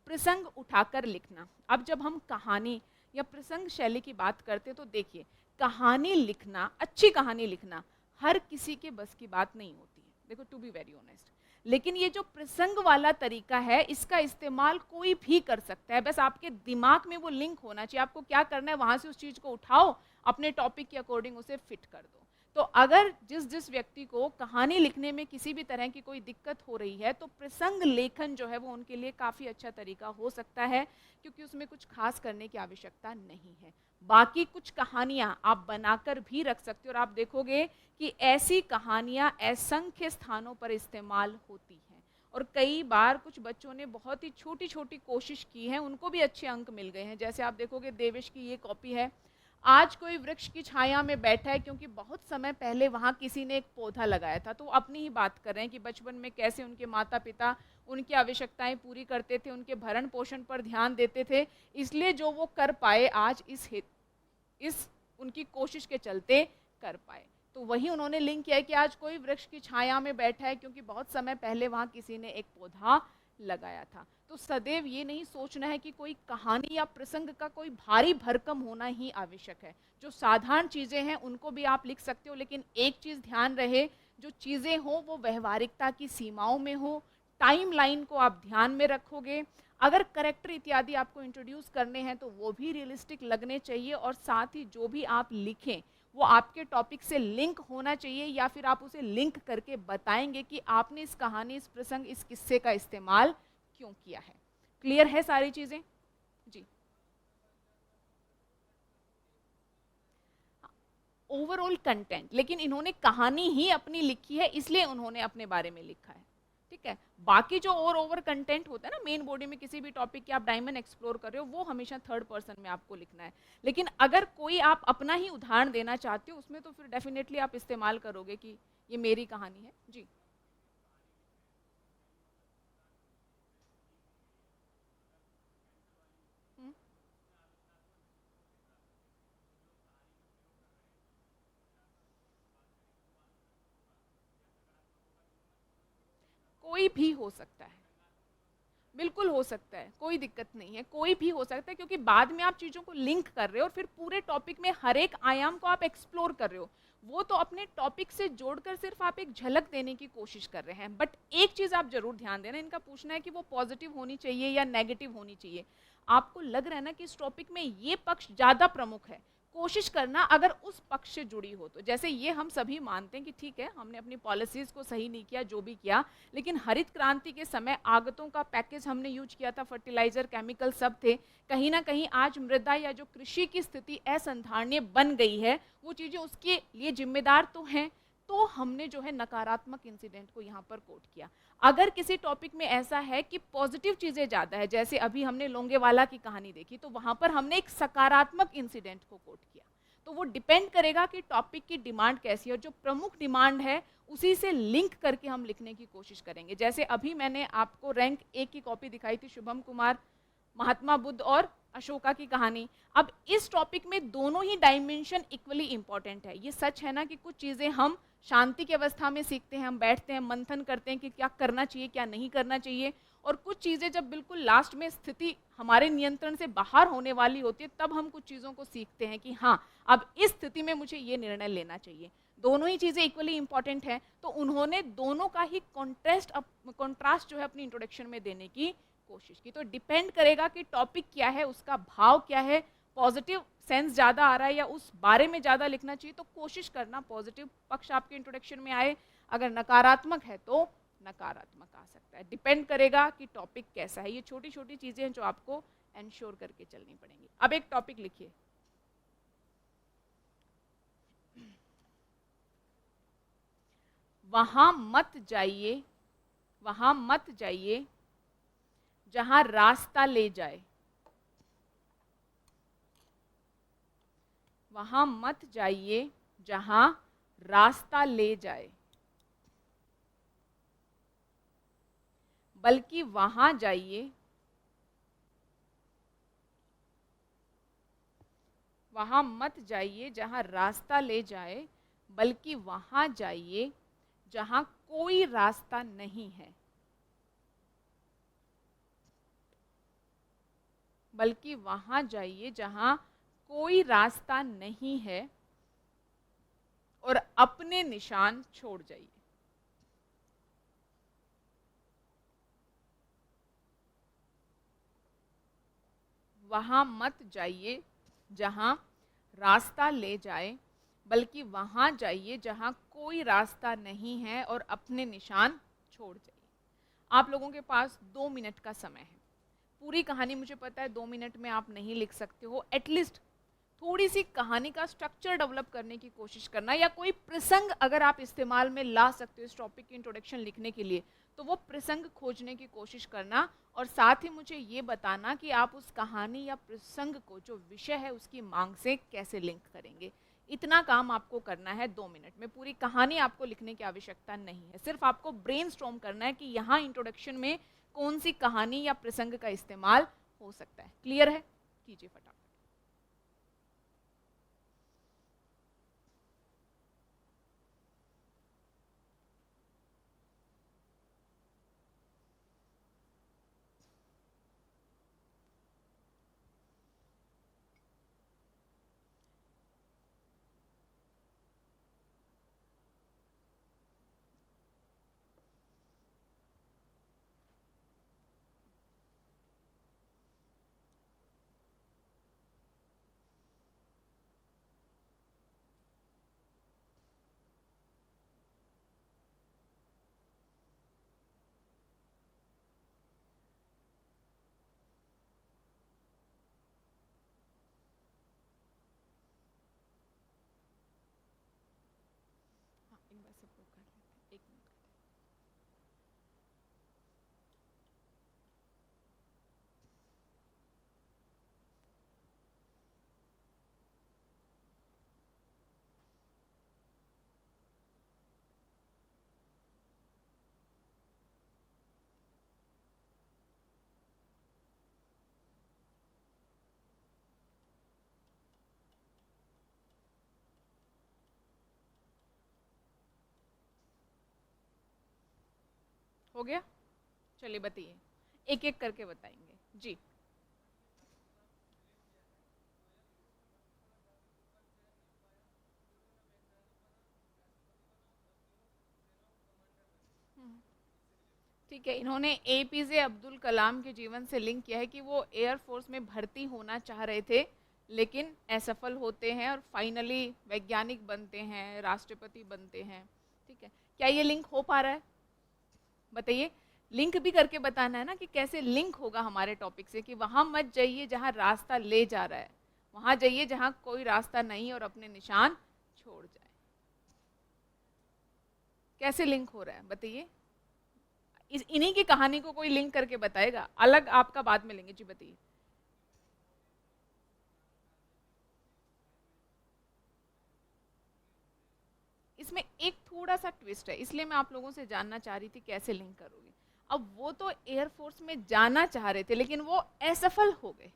प्रसंग उठाकर लिखना। अब जब हम कहानी या प्रसंग शैली की बात करते हैं तो देखिए, कहानी लिखना, अच्छी कहानी लिखना हर किसी के बस की बात नहीं होती है, देखो टू बी वेरी ऑनेस्ट। लेकिन ये जो प्रसंग वाला तरीका है, इसका इस्तेमाल कोई भी कर सकता है, बस आपके दिमाग में वो लिंक होना चाहिए। आपको क्या करना है, वहां से उस चीज को उठाओ, अपने टॉपिक के अकॉर्डिंग उसे फिट कर दो। तो अगर जिस व्यक्ति को कहानी लिखने में किसी भी तरह की कोई दिक्कत हो रही है, तो प्रसंग लेखन जो है वो उनके लिए काफ़ी अच्छा तरीका हो सकता है, क्योंकि उसमें कुछ खास करने की आवश्यकता नहीं है। बाकी कुछ कहानियां आप बनाकर भी रख सकते हो, और आप देखोगे कि ऐसी कहानियां असंख्य स्थानों पर इस्तेमाल होती हैं। और कई बार कुछ बच्चों ने बहुत ही छोटी छोटी कोशिश की है, उनको भी अच्छे अंक मिल गए हैं। जैसे आप देखोगे देवेश की ये कॉपी है, आज कोई वृक्ष की छाया में बैठा है क्योंकि बहुत समय पहले वहाँ किसी ने एक पौधा लगाया था। तो वो अपनी ही बात कर रहे हैं कि बचपन में कैसे उनके माता पिता उनकी आवश्यकताएं पूरी करते थे, उनके भरण पोषण पर ध्यान देते थे, इसलिए जो वो कर पाए आज इस उनकी कोशिश के चलते कर पाए। तो वही उन्होंने लिंक किया है कि आज कोई वृक्ष की छाया में बैठा है क्योंकि बहुत समय पहले वहाँ किसी ने एक पौधा लगाया था। तो सदैव ये नहीं सोचना है कि कोई कहानी या प्रसंग का कोई भारी भरकम होना ही आवश्यक है। जो साधारण चीज़ें हैं उनको भी आप लिख सकते हो, लेकिन एक चीज़ ध्यान रहे, जो चीज़ें हो वो व्यवहारिकता की सीमाओं में हो, टाइम लाइन को आप ध्यान में रखोगे। अगर करेक्टर इत्यादि आपको इंट्रोड्यूस करने हैं तो वो भी रियलिस्टिक लगने चाहिए, और साथ ही जो भी आप लिखें वो आपके टॉपिक से लिंक होना चाहिए, या फिर आप उसे लिंक करके बताएंगे कि आपने इस कहानी, इस प्रसंग, इस किस्से का इस्तेमाल क्यों किया है। क्लियर है सारी चीजें? जी। ओवरऑल कंटेंट, लेकिन इन्होंने कहानी ही अपनी लिखी है, इसलिए उन्होंने अपने बारे में लिखा है, ठीक है। बाकी जो और ओवर कंटेंट होता है ना मेन बॉडी में, किसी भी टॉपिक के आप डायमेंड एक्सप्लोर कर रहे हो, वो हमेशा थर्ड पर्सन में आपको लिखना है। लेकिन अगर कोई आप अपना ही उदाहरण देना चाहते हो उसमें, तो फिर डेफिनेटली आप इस्तेमाल करोगे कि ये मेरी कहानी है। जी। हम्म। कोई भी हो सकता है, बिल्कुल हो सकता है, कोई दिक्कत नहीं है, कोई भी हो सकता है, क्योंकि बाद में आप चीज़ों को लिंक कर रहे हो और फिर पूरे टॉपिक में हर एक आयाम को आप एक्सप्लोर कर रहे हो। वो तो अपने टॉपिक से जोड़कर सिर्फ आप एक झलक देने की कोशिश कर रहे हैं। बट एक चीज़ आप जरूर ध्यान देना, इनका पूछना है कि वो पॉजिटिव होनी चाहिए या नेगेटिव होनी चाहिए। आपको लग रहा है ना कि इस टॉपिक में ये पक्ष ज़्यादा प्रमुख है, कोशिश करना अगर उस पक्ष से जुड़ी हो तो। जैसे ये हम सभी मानते हैं कि ठीक है, हमने अपनी पॉलिसीज़ को सही नहीं किया, जो भी किया, लेकिन हरित क्रांति के समय आगतों का पैकेज हमने यूज किया था, फर्टिलाइजर, केमिकल सब थे। कहीं ना कहीं आज मृदा या जो कृषि की स्थिति असंधारणीय बन गई है, वो चीज़ें उसके लिए जिम्मेदार तो हैं। तो हमने जो है नकारात्मक इंसिडेंट को यहाँ पर कोट किया। अगर किसी टॉपिक में ऐसा है कि पॉजिटिव चीज़ें ज़्यादा है, जैसे अभी हमने लोंगेवाला की कहानी देखी, तो वहाँ पर हमने एक सकारात्मक इंसिडेंट को कोट किया। तो वो डिपेंड करेगा कि टॉपिक की डिमांड कैसी है, और जो प्रमुख डिमांड है उसी से लिंक करके हम लिखने की कोशिश करेंगे। जैसे अभी मैंने आपको रैंक 1 की कॉपी दिखाई थी, शुभम कुमार, महात्मा बुद्ध और अशोका की कहानी। अब इस टॉपिक में दोनों ही डायमेंशन इक्वली इंपॉर्टेंट है। ये सच है ना कि कुछ चीज़ें हम शांति की अवस्था में सीखते हैं, हम बैठते हैं, मंथन करते हैं कि क्या करना चाहिए, क्या नहीं करना चाहिए, और कुछ चीज़ें जब बिल्कुल लास्ट में स्थिति हमारे नियंत्रण से बाहर होने वाली होती है, तब हम कुछ चीज़ों को सीखते हैं कि हाँ, अब इस स्थिति में मुझे ये निर्णय लेना चाहिए। दोनों ही चीज़ें इक्वली इंपॉर्टेंट हैं, तो उन्होंने दोनों का ही कॉन्ट्रास्ट जो है अपनी इंट्रोडक्शन में देने की कोशिश की। तो डिपेंड करेगा कि टॉपिक क्या है, उसका भाव क्या है, पॉजिटिव सेंस ज़्यादा आ रहा है या उस बारे में ज़्यादा लिखना चाहिए, तो कोशिश करना पॉजिटिव पक्ष आपके इंट्रोडक्शन में आए। अगर नकारात्मक है तो नकारात्मक आ सकता है, डिपेंड करेगा कि टॉपिक कैसा है। ये छोटी छोटी चीज़ें हैं जो आपको एंश्योर करके चलनी पड़ेंगी। अब एक टॉपिक लिखिए, वहां मत जाइए, वहां मत जाइए जहां रास्ता ले जाए, वहां मत जाइए जहां रास्ता ले जाए, बल्कि वहां जाइए, वहां मत जाइए जहां रास्ता ले जाए, बल्कि वहां जाइए जहां कोई रास्ता नहीं है। बल्कि वहां जाइए जहां कोई रास्ता नहीं है और अपने निशान छोड़ जाइए। वहां मत जाइए जहां रास्ता ले जाए, बल्कि वहां जाइए जहां कोई रास्ता नहीं है और अपने निशान छोड़ जाइए। आप लोगों के पास 2 मिनट का समय है। पूरी कहानी मुझे पता है 2 मिनट में आप नहीं लिख सकते हो, एटलीस्ट थोड़ी सी कहानी का स्ट्रक्चर डेवलप करने की कोशिश करना, या कोई प्रसंग अगर आप इस्तेमाल में ला सकते हो इस टॉपिक की इंट्रोडक्शन लिखने के लिए, तो वो प्रसंग खोजने की कोशिश करना। और साथ ही मुझे ये बताना कि आप उस कहानी या प्रसंग को, जो विषय है, उसकी मांग से कैसे लिंक करेंगे। इतना काम आपको करना है 2 मिनट में। पूरी कहानी आपको लिखने की आवश्यकता नहीं है, सिर्फ आपको ब्रेनस्टॉर्म करना है कि यहाँ इंट्रोडक्शन में कौन सी कहानी या प्रसंग का इस्तेमाल हो सकता है। क्लियर है? कीजिए फटाफट। हाँ, एक बार सब लोग कर लेते हैं, 1 मिनट। हो गया? चलिए बताइए, एक एक करके बताएंगे जी। ठीक है, इन्होंने एपीजे अब्दुल कलाम के जीवन से लिंक किया है कि वो एयरफोर्स में भर्ती होना चाह रहे थे, लेकिन असफल होते हैं और फाइनली वैज्ञानिक बनते हैं, राष्ट्रपति बनते हैं। ठीक है, क्या ये लिंक हो पा रहा है? बताइए। लिंक भी करके बताना है ना कि कैसे लिंक होगा हमारे टॉपिक से, कि वहां मत जाइए जहां रास्ता ले जा रहा है, वहां जाइए जहां कोई रास्ता नहीं और अपने निशान छोड़ जाए। कैसे लिंक हो रहा है बताइए। इस इन्हीं की कहानी को कोई लिंक करके बताएगा, अलग आपका बाद में लेंगे जी। बताइए। इसमें एक थोड़ा सा ट्विस्ट है, इसलिए मैं आप लोगों से जानना चाह रही थी कैसे लिंक करोगे। अब वो तो एयरफोर्स में जाना चाह रहे थे, लेकिन वो असफल हो गए,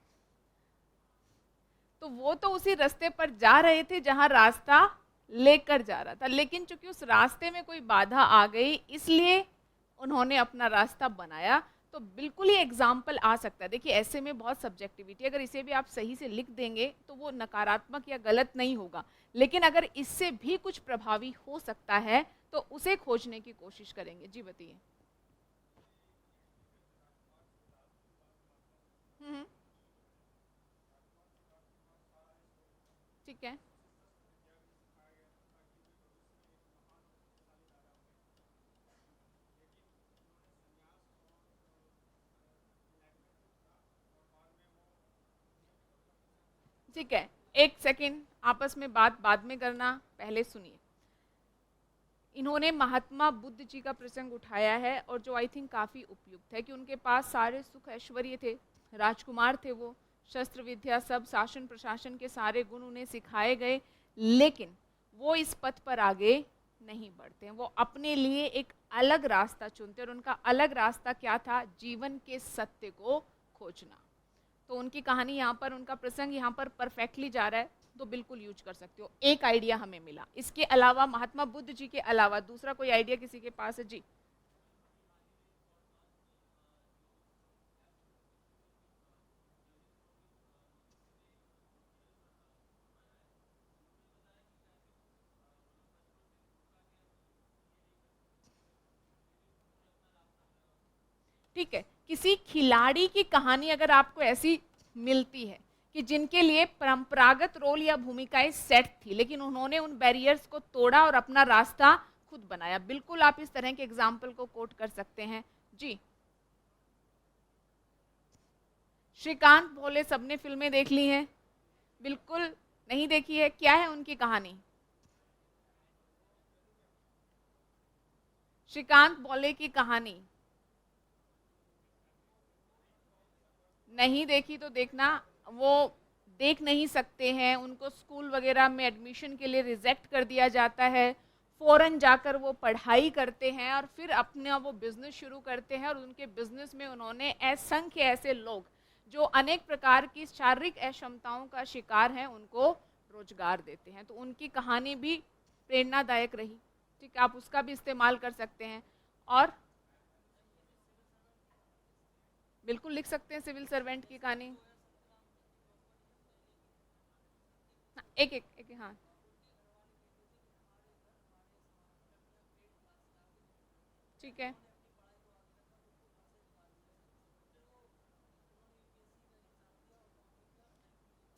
तो वो तो उसी रास्ते पर जा रहे थे जहां रास्ता लेकर जा रहा था, लेकिन चूंकि उस रास्ते में कोई बाधा आ गई, इसलिए उन्होंने अपना रास्ता बनाया। तो बिल्कुल ही एग्जाम्पल आ सकता है। देखिए, ऐसे में बहुत सब्जेक्टिविटी, अगर इसे भी आप सही से लिख देंगे तो वो नकारात्मक या गलत नहीं होगा, लेकिन अगर इससे भी कुछ प्रभावी हो सकता है तो उसे खोजने की कोशिश करेंगे। जी बताइए। हम्म, ठीक है। ठीक है, एक सेकंड, आपस में बात बाद में करना, पहले सुनिए। इन्होंने महात्मा बुद्ध जी का प्रसंग उठाया है, और जो आई थिंक काफ़ी उपयुक्त है कि उनके पास सारे सुख ऐश्वर्य थे, राजकुमार थे वो, शस्त्र विद्या सब, शासन प्रशासन के सारे गुण उन्हें सिखाए गए, लेकिन वो इस पथ पर आगे नहीं बढ़ते हैं। वो अपने लिए एक अलग रास्ता चुनते हैं, और उनका अलग रास्ता क्या था? जीवन के सत्य को खोजना। तो उनकी कहानी यहाँ पर, उनका प्रसंग यहाँ पर परफेक्टली जा रहा है, तो बिल्कुल यूज कर सकते हो। एक आइडिया हमें मिला, इसके अलावा महात्मा बुद्ध जी के अलावा दूसरा कोई आइडिया किसी के पास है जी? ठीक है, किसी खिलाड़ी की कहानी अगर आपको ऐसी मिलती है कि जिनके लिए परंपरागत रोल या भूमिकाएं सेट थी, लेकिन उन्होंने उन बैरियर्स को तोड़ा और अपना रास्ता खुद बनाया, बिल्कुल आप इस तरह के एग्जाम्पल को कोट कर सकते हैं। जी, श्रीकांत भोले, सबने फिल्में देख ली हैं? बिल्कुल नहीं देखी है, क्या है उनकी कहानी? श्रीकांत भोले की कहानी नहीं देखी तो देखना, वो देख नहीं सकते हैं, उनको स्कूल वगैरह में एडमिशन के लिए रिजेक्ट कर दिया जाता है, फॉरेन जाकर वो पढ़ाई करते हैं और फिर अपना वो बिजनेस शुरू करते हैं, और उनके बिजनेस में उन्होंने असंख्य ऐसे लोग जो अनेक प्रकार की शारीरिक अक्षमताओं का शिकार हैं उनको रोजगार देते हैं। तो उनकी कहानी भी प्रेरणादायक रही, ठीक है, आप उसका भी इस्तेमाल कर सकते हैं। और बिल्कुल लिख सकते हैं सिविल सर्वेंट की कहानी। हाँ, एक एक एक, हाँ ठीक है।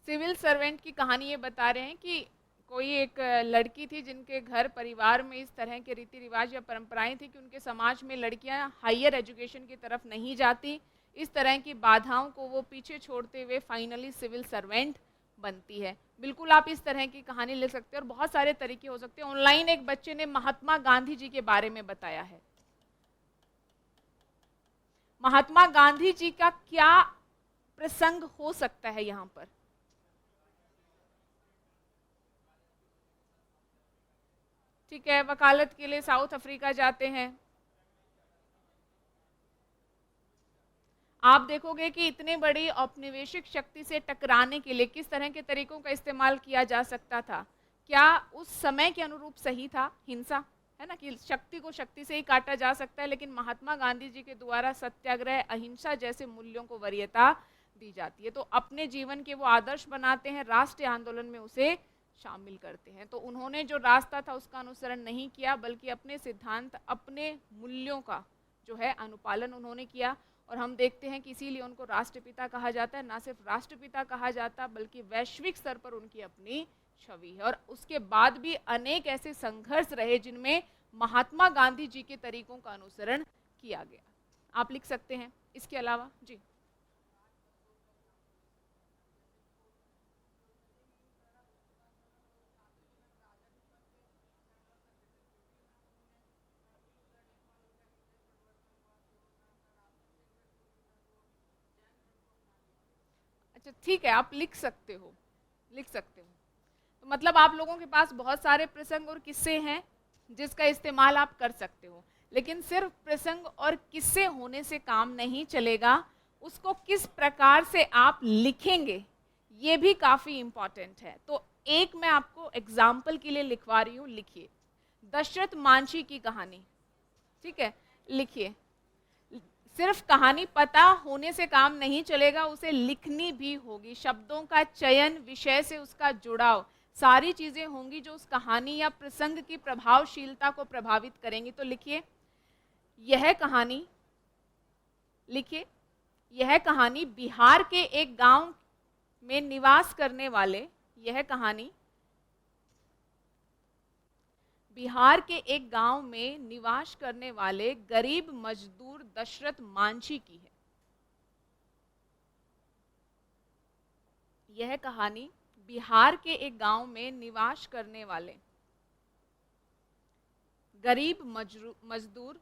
सिविल सर्वेंट की कहानी ये बता रहे हैं कि कोई एक लड़की थी जिनके घर परिवार में इस तरह के रीति रिवाज या परंपराएं थी कि उनके समाज में लड़कियां हायर एजुकेशन की तरफ नहीं जाती। इस तरह की बाधाओं को वो पीछे छोड़ते हुए फाइनली सिविल सर्वेंट बनती है। बिल्कुल आप इस तरह की कहानी लिख सकते हैं, और बहुत सारे तरीके हो सकते हैं। ऑनलाइन एक बच्चे ने महात्मा गांधी जी के बारे में बताया है। महात्मा गांधी जी का क्या प्रसंग हो सकता है यहाँ पर? ठीक है, वकालत के लिए साउथ अफ्रीका जाते हैं। आप देखोगे कि इतने बड़ी औपनिवेशिक शक्ति से टकराने के लिए किस तरह के तरीकों का इस्तेमाल किया जा सकता था। क्या उस समय के अनुरूप सही था हिंसा, है ना, कि शक्ति को शक्ति से ही काटा जा सकता है, लेकिन महात्मा गांधी जी के द्वारा सत्याग्रह, अहिंसा जैसे मूल्यों को वरीयता दी जाती है। तो अपने जीवन के वो आदर्श बनाते हैं, राष्ट्रीय आंदोलन में उसे शामिल करते हैं। तो उन्होंने जो रास्ता था उसका अनुसरण नहीं किया, बल्कि अपने सिद्धांत, अपने मूल्यों का जो है अनुपालन उन्होंने किया। और हम देखते हैं कि इसीलिए उनको राष्ट्रपिता कहा जाता है। ना सिर्फ राष्ट्रपिता कहा जाता, बल्कि वैश्विक स्तर पर उनकी अपनी छवि है। और उसके बाद भी अनेक ऐसे संघर्ष रहे जिनमें महात्मा गांधी जी के तरीकों का अनुसरण किया गया। आप लिख सकते हैं इसके अलावा। जी, अच्छा ठीक है, आप लिख सकते हो, लिख सकते हो। तो मतलब आप लोगों के पास बहुत सारे प्रसंग और किस्से हैं जिसका इस्तेमाल आप कर सकते हो, लेकिन सिर्फ प्रसंग और किस्से होने से काम नहीं चलेगा। उसको किस प्रकार से आप लिखेंगे ये भी काफ़ी इम्पॉर्टेंट है। तो एक मैं आपको एग्जाम्पल के लिए लिखवा रही हूँ, लिखिए दशरथ मांझी की कहानी। ठीक है, लिखिए। सिर्फ कहानी पता होने से काम नहीं चलेगा, उसे लिखनी भी होगी। शब्दों का चयन, विषय से उसका जुड़ाव, सारी चीजें होंगी जो उस कहानी या प्रसंग की प्रभावशीलता को प्रभावित करेंगी। तो लिखिए, यह कहानी, लिखिए, यह कहानी बिहार के एक गांव में निवास करने वाले, यह कहानी बिहार के एक गांव में निवास करने वाले गरीब मजदूर दशरथ मांझी की है। यह कहानी बिहार के एक गांव में निवास करने वाले गरीब मजदूर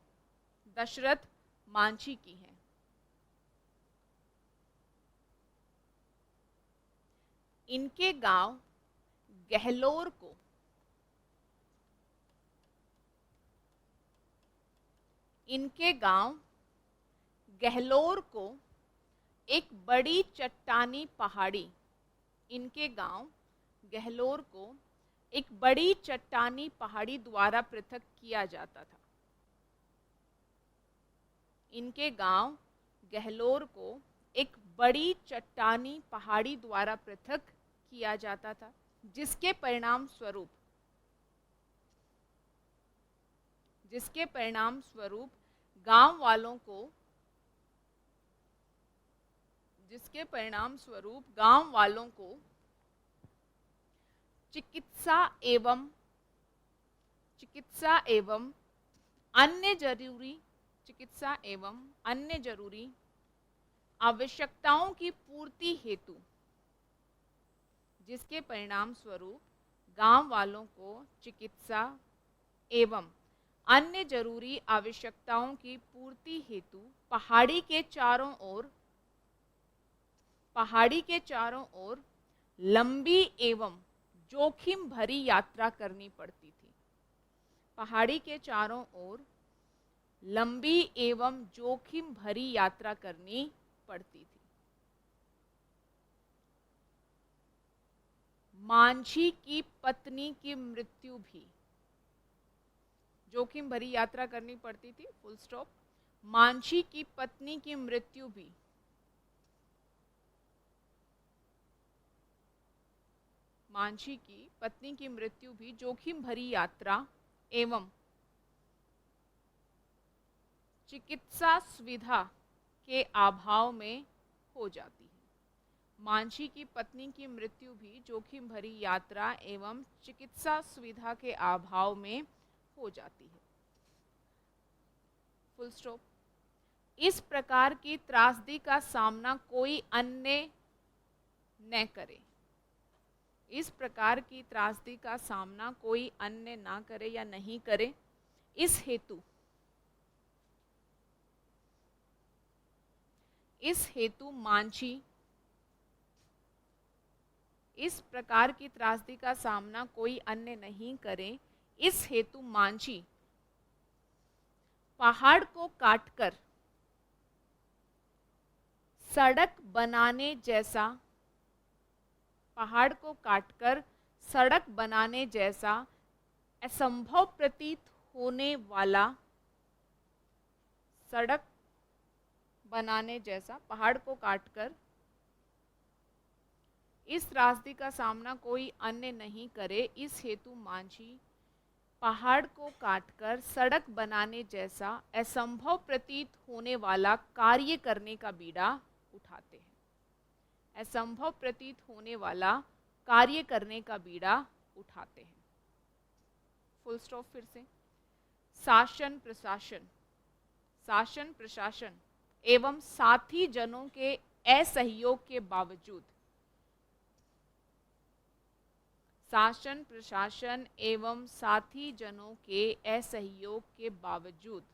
दशरथ मांझी की है। इनके गांव गहलोर को इनके गांव गहलोर को एक बड़ी चट्टानी पहाड़ी, इनके गांव गहलोर को एक बड़ी चट्टानी पहाड़ी द्वारा पृथक किया जाता था। इनके गांव गहलोर को एक बड़ी चट्टानी पहाड़ी द्वारा पृथक किया जाता था, जिसके परिणाम स्वरूप गांव वालों को जिसके परिणाम स्वरूप गांव वालों को चिकित्सा एवं अन्य जरूरी आवश्यकताओं की पूर्ति हेतु, जिसके परिणाम स्वरूप गांव वालों को चिकित्सा एवं अन्य जरूरी आवश्यकताओं की पूर्ति हेतु पहाड़ी के चारों ओर लंबी एवं जोखिम भरी यात्रा करनी पड़ती थी। पहाड़ी के चारों ओर लंबी एवं जोखिम भरी यात्रा करनी पड़ती थी। मांझी की पत्नी की मृत्यु भी, जोखिम भरी यात्रा करनी पड़ती थी, फुल स्टॉप। मांझी की पत्नी की मृत्यु भी जोखिम भरी यात्रा एवं चिकित्सा सुविधा के अभाव में हो जाती है। मांझी की पत्नी की मृत्यु भी जोखिम भरी यात्रा एवं चिकित्सा सुविधा के अभाव में हो जाती है, फुल स्टॉप। इस प्रकार की त्रासदी का सामना कोई अन्य न करे। इस प्रकार की त्रासदी का सामना कोई अन्य ना करे या नहीं करे, इस हेतु मांझी, इस प्रकार की त्रासदी का सामना कोई अन्य नहीं करे, इस हेतु मांझी पहाड़ को काटकर सड़क बनाने जैसा असंभव प्रतीत होने वाला पहाड़ को काटकर इस त्रासदी का सामना कोई अन्य नहीं करे, इस हेतु मांझी पहाड़ को काटकर सड़क बनाने जैसा असंभव प्रतीत होने वाला कार्य करने का बीड़ा उठाते हैं। असंभव प्रतीत होने वाला कार्य करने का बीड़ा उठाते हैं, फुल स्टॉप। फिर से, शासन प्रशासन एवं साथी जनों के असहयोग के बावजूद, शासन प्रशासन एवं साथी जनों के असहयोग के बावजूद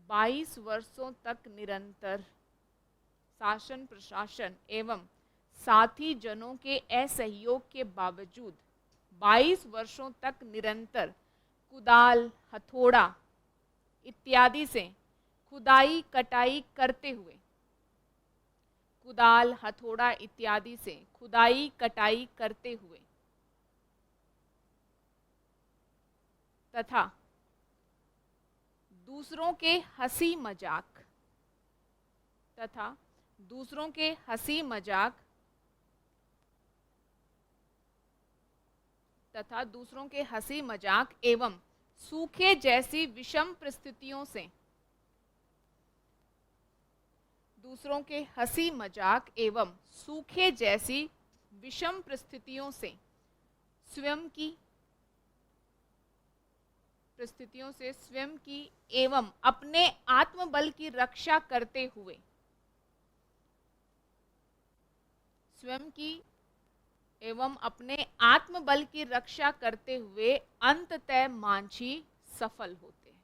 22 वर्षों तक निरंतर, शासन प्रशासन एवं साथी जनों के असहयोग के बावजूद 22 वर्षों तक निरंतर कुदाल, हथौड़ा इत्यादि से खुदाई कटाई करते हुए, कुदाल, हथौड़ा इत्यादि से खुदाई कटाई करते हुए तथा दूसरों के हंसी मजाक एवं सूखे जैसी विषम परिस्थितियों से, दूसरों के हंसी मजाक एवं सूखे जैसी विषम परिस्थितियों से स्वयं की एवं अपने आत्मबल की रक्षा करते हुए, अंततः मांझी सफल होते हैं।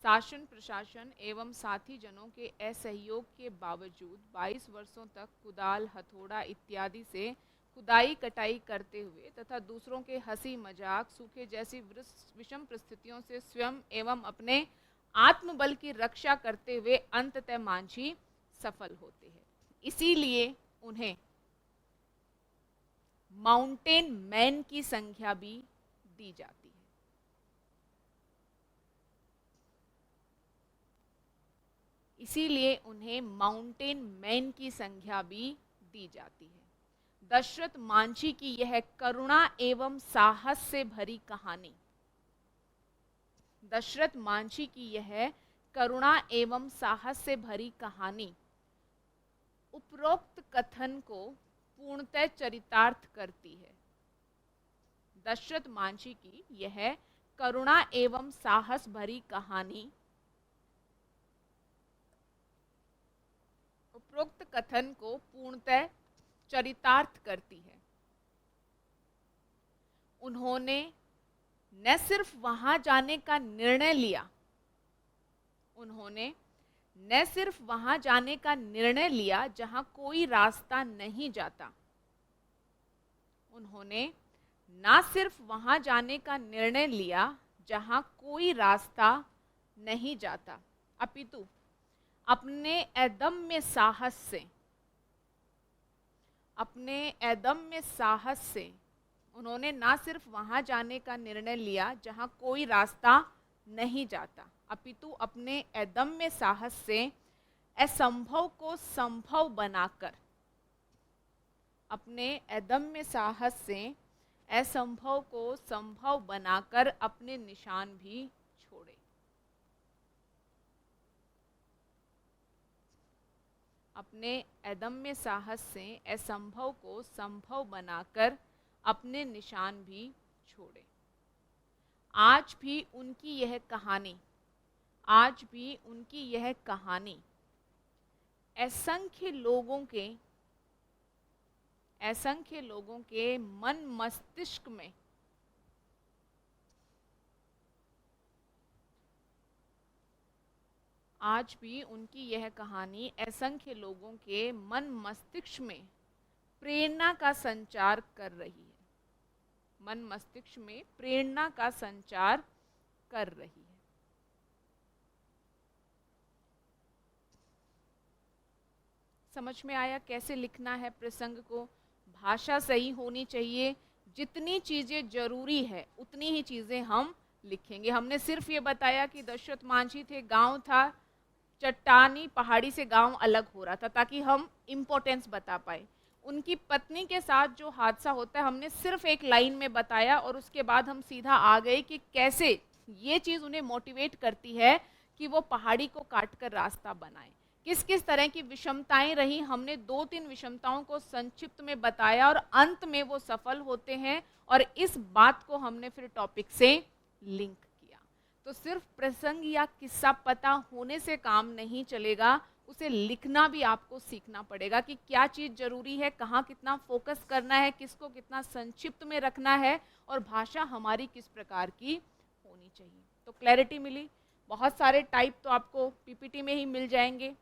शासन प्रशासन एवं साथी जनों के असहयोग के बावजूद 22 वर्षों तक कुदाल, हथौड़ा इत्यादि से खुदाई कटाई करते हुए तथा दूसरों के हंसी मजाक, सूखे जैसी विषम परिस्थितियों से स्वयं एवं अपने आत्मबल की रक्षा करते हुए अंततः मांझी सफल होते हैं। इसीलिए उन्हें माउंटेन मैन की संज्ञा भी दी जाती है। दशरथ मांझी की यह करुणा एवं साहस से भरी कहानी दशरथ मांझी की यह करुणा एवं साहस से भरी कहानी उपरोक्त कथन को पूर्णतः चरितार्थ करती है। दशरथ मांझी की यह करुणा एवं साहस भरी कहानी उपरोक्त कथन को पूर्णतः चरितार्थ करती है। उन्होंने न सिर्फ वहां जाने का निर्णय लिया, उन्होंने न सिर्फ वहां जाने का निर्णय लिया जहां कोई रास्ता नहीं जाता, उन्होंने ना सिर्फ वहां जाने का निर्णय लिया जहां कोई रास्ता नहीं जाता, अपितु अपने अदम्य साहस से, अपने अदम्य साहस से उन्होंने ना सिर्फ वहां जाने का निर्णय लिया जहां कोई रास्ता नहीं जाता, अपितु अपने अदम्य साहस से असंभव को संभव बनाकर, अपने अदम्य साहस से असंभव को संभव बनाकर अपने निशान भी छोड़े। अपने अदम्य साहस से असंभव को संभव बनाकर अपने निशान भी छोड़े। आज भी उनकी यह कहानी, आज भी उनकी यह कहानी असंख्य लोगों के मन मस्तिष्क में आज भी उनकी यह कहानी असंख्य लोगों के मन मस्तिष्क में प्रेरणा का संचार कर रही है, मन मस्तिष्क में प्रेरणा का संचार कर रही है। समझ में आया कैसे लिखना है प्रसंग को? भाषा सही होनी चाहिए, जितनी चीजें जरूरी है उतनी ही चीजें हम लिखेंगे। हमने सिर्फ ये बताया कि दशरथ मांझी थे, गांव था, चट्टानी पहाड़ी से गांव अलग हो रहा था, ताकि हम इम्पोर्टेंस बता पाए। उनकी पत्नी के साथ जो हादसा होता है हमने सिर्फ एक लाइन में बताया, और उसके बाद हम सीधा आ गए कि कैसे ये चीज़ उन्हें मोटिवेट करती है कि वो पहाड़ी को काट कर रास्ता बनाए। किस किस तरह की विषमताएं रही, हमने 2-3 विषमताओं को संक्षिप्त में बताया और अंत में वो सफल होते हैं, और इस बात को हमने फिर टॉपिक से लिंक किया। तो सिर्फ प्रसंग या किस्सा पता होने से काम नहीं चलेगा, उसे लिखना भी आपको सीखना पड़ेगा कि क्या चीज़ जरूरी है, कहाँ कितना फोकस करना है, किसको कितना संक्षिप्त में रखना है, और भाषा हमारी किस प्रकार की होनी चाहिए। तो क्लैरिटी मिली। बहुत सारे टाइप तो आपको पीपीटी में ही मिल जाएंगे,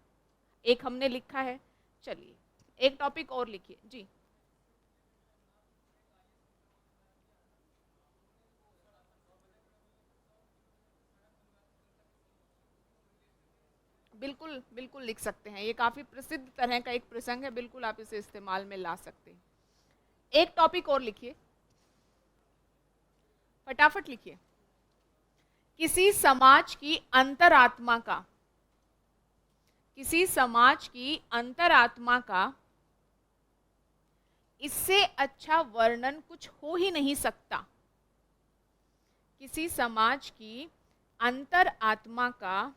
एक हमने लिखा है। चलिए एक टॉपिक और लिखिए जी। बिल्कुल बिल्कुल लिख सकते हैं, ये काफ़ी प्रसिद्ध तरह का एक प्रसंग है, बिल्कुल आप इसे इस्तेमाल में ला सकते हैं। एक टॉपिक और लिखिए, फटाफट लिखिए। किसी समाज की अंतरात्मा का, किसी समाज की अंतरात्मा का इससे अच्छा वर्णन कुछ हो ही नहीं सकता। किसी समाज की अंतरात्मा का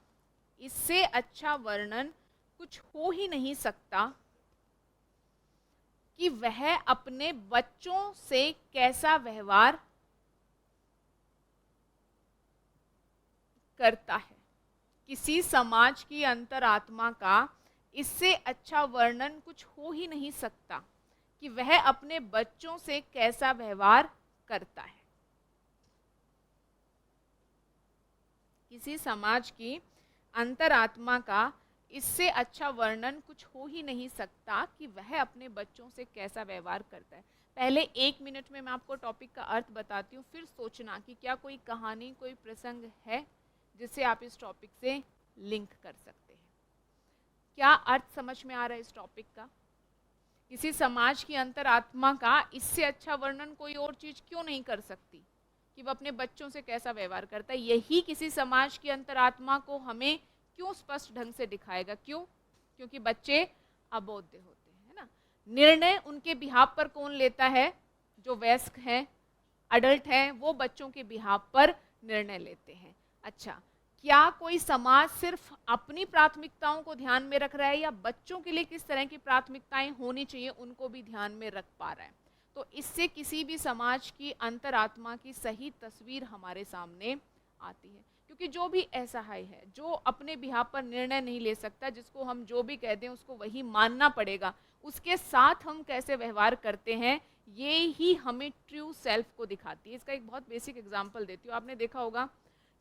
इससे अच्छा वर्णन कुछ हो ही नहीं सकता कि वह अपने बच्चों से कैसा व्यवहार करता है। किसी समाज की अंतरात्मा का इससे अच्छा वर्णन कुछ हो ही नहीं सकता कि वह अपने बच्चों से कैसा व्यवहार करता है। किसी समाज की अंतरात्मा का इससे अच्छा वर्णन कुछ हो ही नहीं सकता कि वह अपने बच्चों से कैसा व्यवहार करता है। पहले 1 मिनट में मैं आपको टॉपिक का अर्थ बताती हूँ, फिर सोचना कि क्या कोई कहानी, कोई प्रसंग है जिससे आप इस टॉपिक से लिंक कर सकते हैं। क्या अर्थ समझ में आ रहा है इस टॉपिक का? किसी समाज की अंतरात्मा का इससे अच्छा वर्णन कोई और चीज़ क्यों नहीं कर सकती कि वो अपने बच्चों से कैसा व्यवहार करता है। यही किसी समाज की अंतरात्मा को हमें क्यों स्पष्ट ढंग से दिखाएगा। क्यों? क्योंकि बच्चे अबोध्य होते हैं, है ना। निर्णय उनके बिहाफ पर कौन लेता है? जो वयस्क हैं, अडल्ट हैं, वो बच्चों के बिहाफ पर निर्णय लेते हैं। अच्छा, क्या कोई समाज सिर्फ अपनी प्राथमिकताओं को ध्यान में रख रहा है, या बच्चों के लिए किस तरह की प्राथमिकताएं होनी चाहिए उनको भी ध्यान में रख पा रहा है? तो इससे किसी भी समाज की अंतरात्मा की सही तस्वीर हमारे सामने आती है। क्योंकि जो भी असहाय है, जो अपने बिहाव पर निर्णय नहीं ले सकता, जिसको हम जो भी कह दें उसको वही मानना पड़ेगा, उसके साथ हम कैसे व्यवहार करते हैं, ये ही हमें ट्रू सेल्फ को दिखाती है। इसका एक बहुत बेसिक एग्जाम्पल देती हूँ। आपने देखा होगा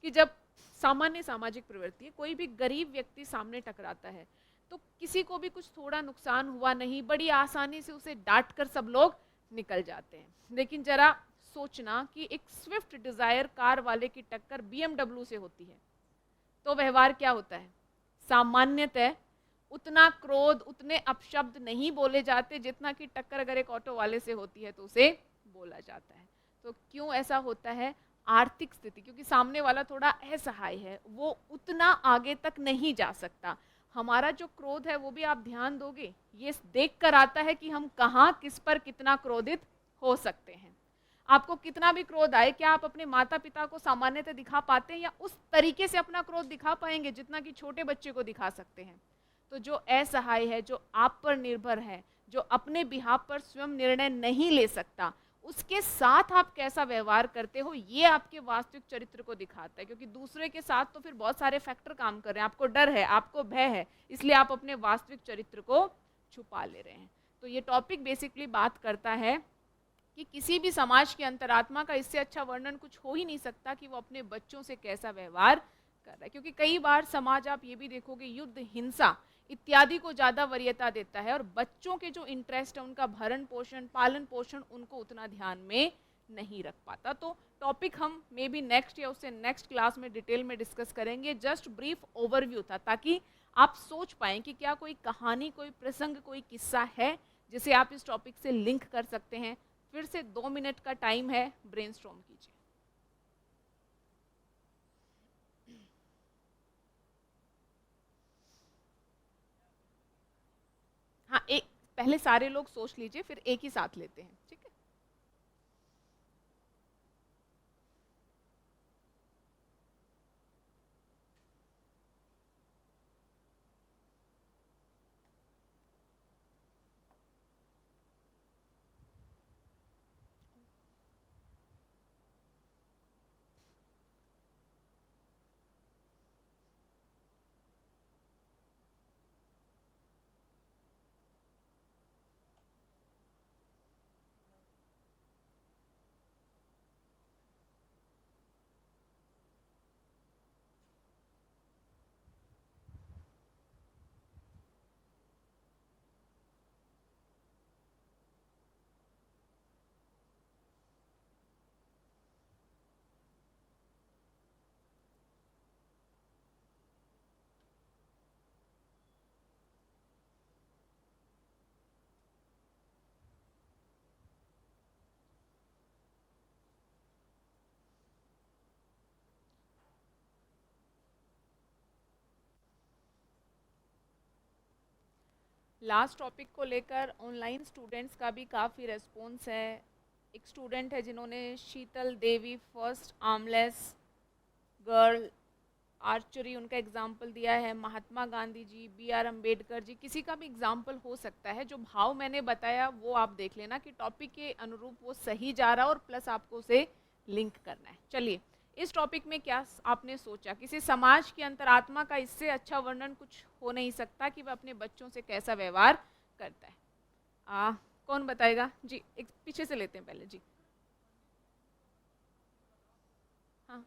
कि जब सामान्य सामाजिक प्रवृत्ति है, कोई भी गरीब व्यक्ति सामने टकराता है, तो किसी को भी कुछ थोड़ा नुकसान हुआ नहीं, बड़ी आसानी से उसे डांट कर सब लोग निकल जाते हैं। लेकिन जरा सोचना कि एक स्विफ्ट डिजायर कार वाले की टक्कर बीएमडब्ल्यू से होती है, तो व्यवहार क्या होता है? सामान्यतः उतना क्रोध, उतने अपशब्द नहीं बोले जाते जितना कि टक्कर अगर एक ऑटो वाले से होती है तो उसे बोला जाता है। तो क्यों ऐसा होता है? आर्थिक स्थिति, क्योंकि सामने वाला थोड़ा असहाय है, वो उतना आगे तक नहीं जा सकता। हमारा जो क्रोध है वो भी आप ध्यान दोगे, ये देख कर आता है कि हम कहाँ किस पर कितना क्रोधित हो सकते हैं। आपको कितना भी क्रोध आए, क्या आप अपने माता पिता को सामान्यतः दिखा पाते हैं, या उस तरीके से अपना क्रोध दिखा पाएंगे जितना कि छोटे बच्चे को दिखा सकते हैं? तो जो असहाय है, जो आप पर निर्भर है, जो अपने बिहाव पर स्वयं निर्णय नहीं ले सकता, उसके साथ आप कैसा व्यवहार करते हो, ये आपके वास्तविक चरित्र को दिखाता है। क्योंकि दूसरे के साथ तो फिर बहुत सारे फैक्टर काम कर रहे हैं, आपको डर है, आपको भय है, इसलिए आप अपने वास्तविक चरित्र को छुपा ले रहे हैं। तो ये टॉपिक बेसिकली बात करता है कि किसी भी समाज की अंतरात्मा का इससे अच्छा वर्णन कुछ हो ही नहीं सकता कि वो अपने बच्चों से कैसा व्यवहार कर रहा है। क्योंकि कई बार समाज, आप ये भी देखोगे, युद्ध, हिंसा इत्यादि को ज़्यादा वरीयता देता है, और बच्चों के जो इंटरेस्ट है, उनका भरण पोषण, पालन पोषण, उनको उतना ध्यान में नहीं रख पाता। तो टॉपिक हम मे बी नेक्स्ट या उससे नेक्स्ट क्लास में डिटेल में डिस्कस करेंगे। जस्ट ब्रीफ ओवरव्यू था, ताकि आप सोच पाएँ कि क्या कोई कहानी, कोई प्रसंग, कोई किस्सा है जिसे आप इस टॉपिक से लिंक कर सकते हैं। फिर से 2 मिनट का टाइम है, ब्रेनस्टॉर्म कीजिए। हाँ, एक पहले सारे लोग सोच लीजिए, फिर एक ही साथ लेते हैं, ठीक है? लास्ट टॉपिक को लेकर ऑनलाइन स्टूडेंट्स का भी काफ़ी रेस्पॉन्स है। एक स्टूडेंट है जिन्होंने शीतल देवी फर्स्ट आर्मलेस गर्ल आर्चरी, उनका एग्जाम्पल दिया है। महात्मा गांधी जी, बी आर अम्बेडकर जी, किसी का भी एग्जाम्पल हो सकता है। जो भाव मैंने बताया वो आप देख लेना कि टॉपिक के अनुरूप वो सही जा रहा है, और प्लस आपको उसे लिंक करना है। चलिए, इस टॉपिक में क्या आपने सोचा? किसी समाज की अंतरात्मा का इससे अच्छा वर्णन कुछ हो नहीं सकता कि वह अपने बच्चों से कैसा व्यवहार करता है। आ, कौन बताएगा जी? एक पीछे से लेते हैं पहले जी। हाँ,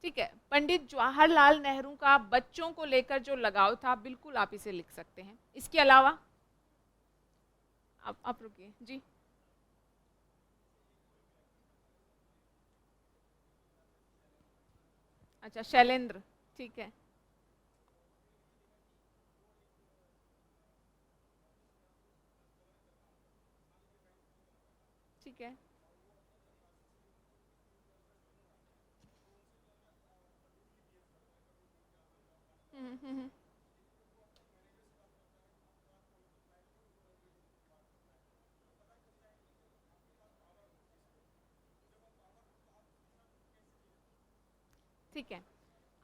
ठीक है। पंडित जवाहरलाल नेहरू का बच्चों को लेकर जो लगाव था, बिल्कुल आप इसे लिख सकते हैं। इसके अलावा आप रुकिए जी। अच्छा, शैलेंद्र, ठीक है। ठीक है। हम्म। ठीक है,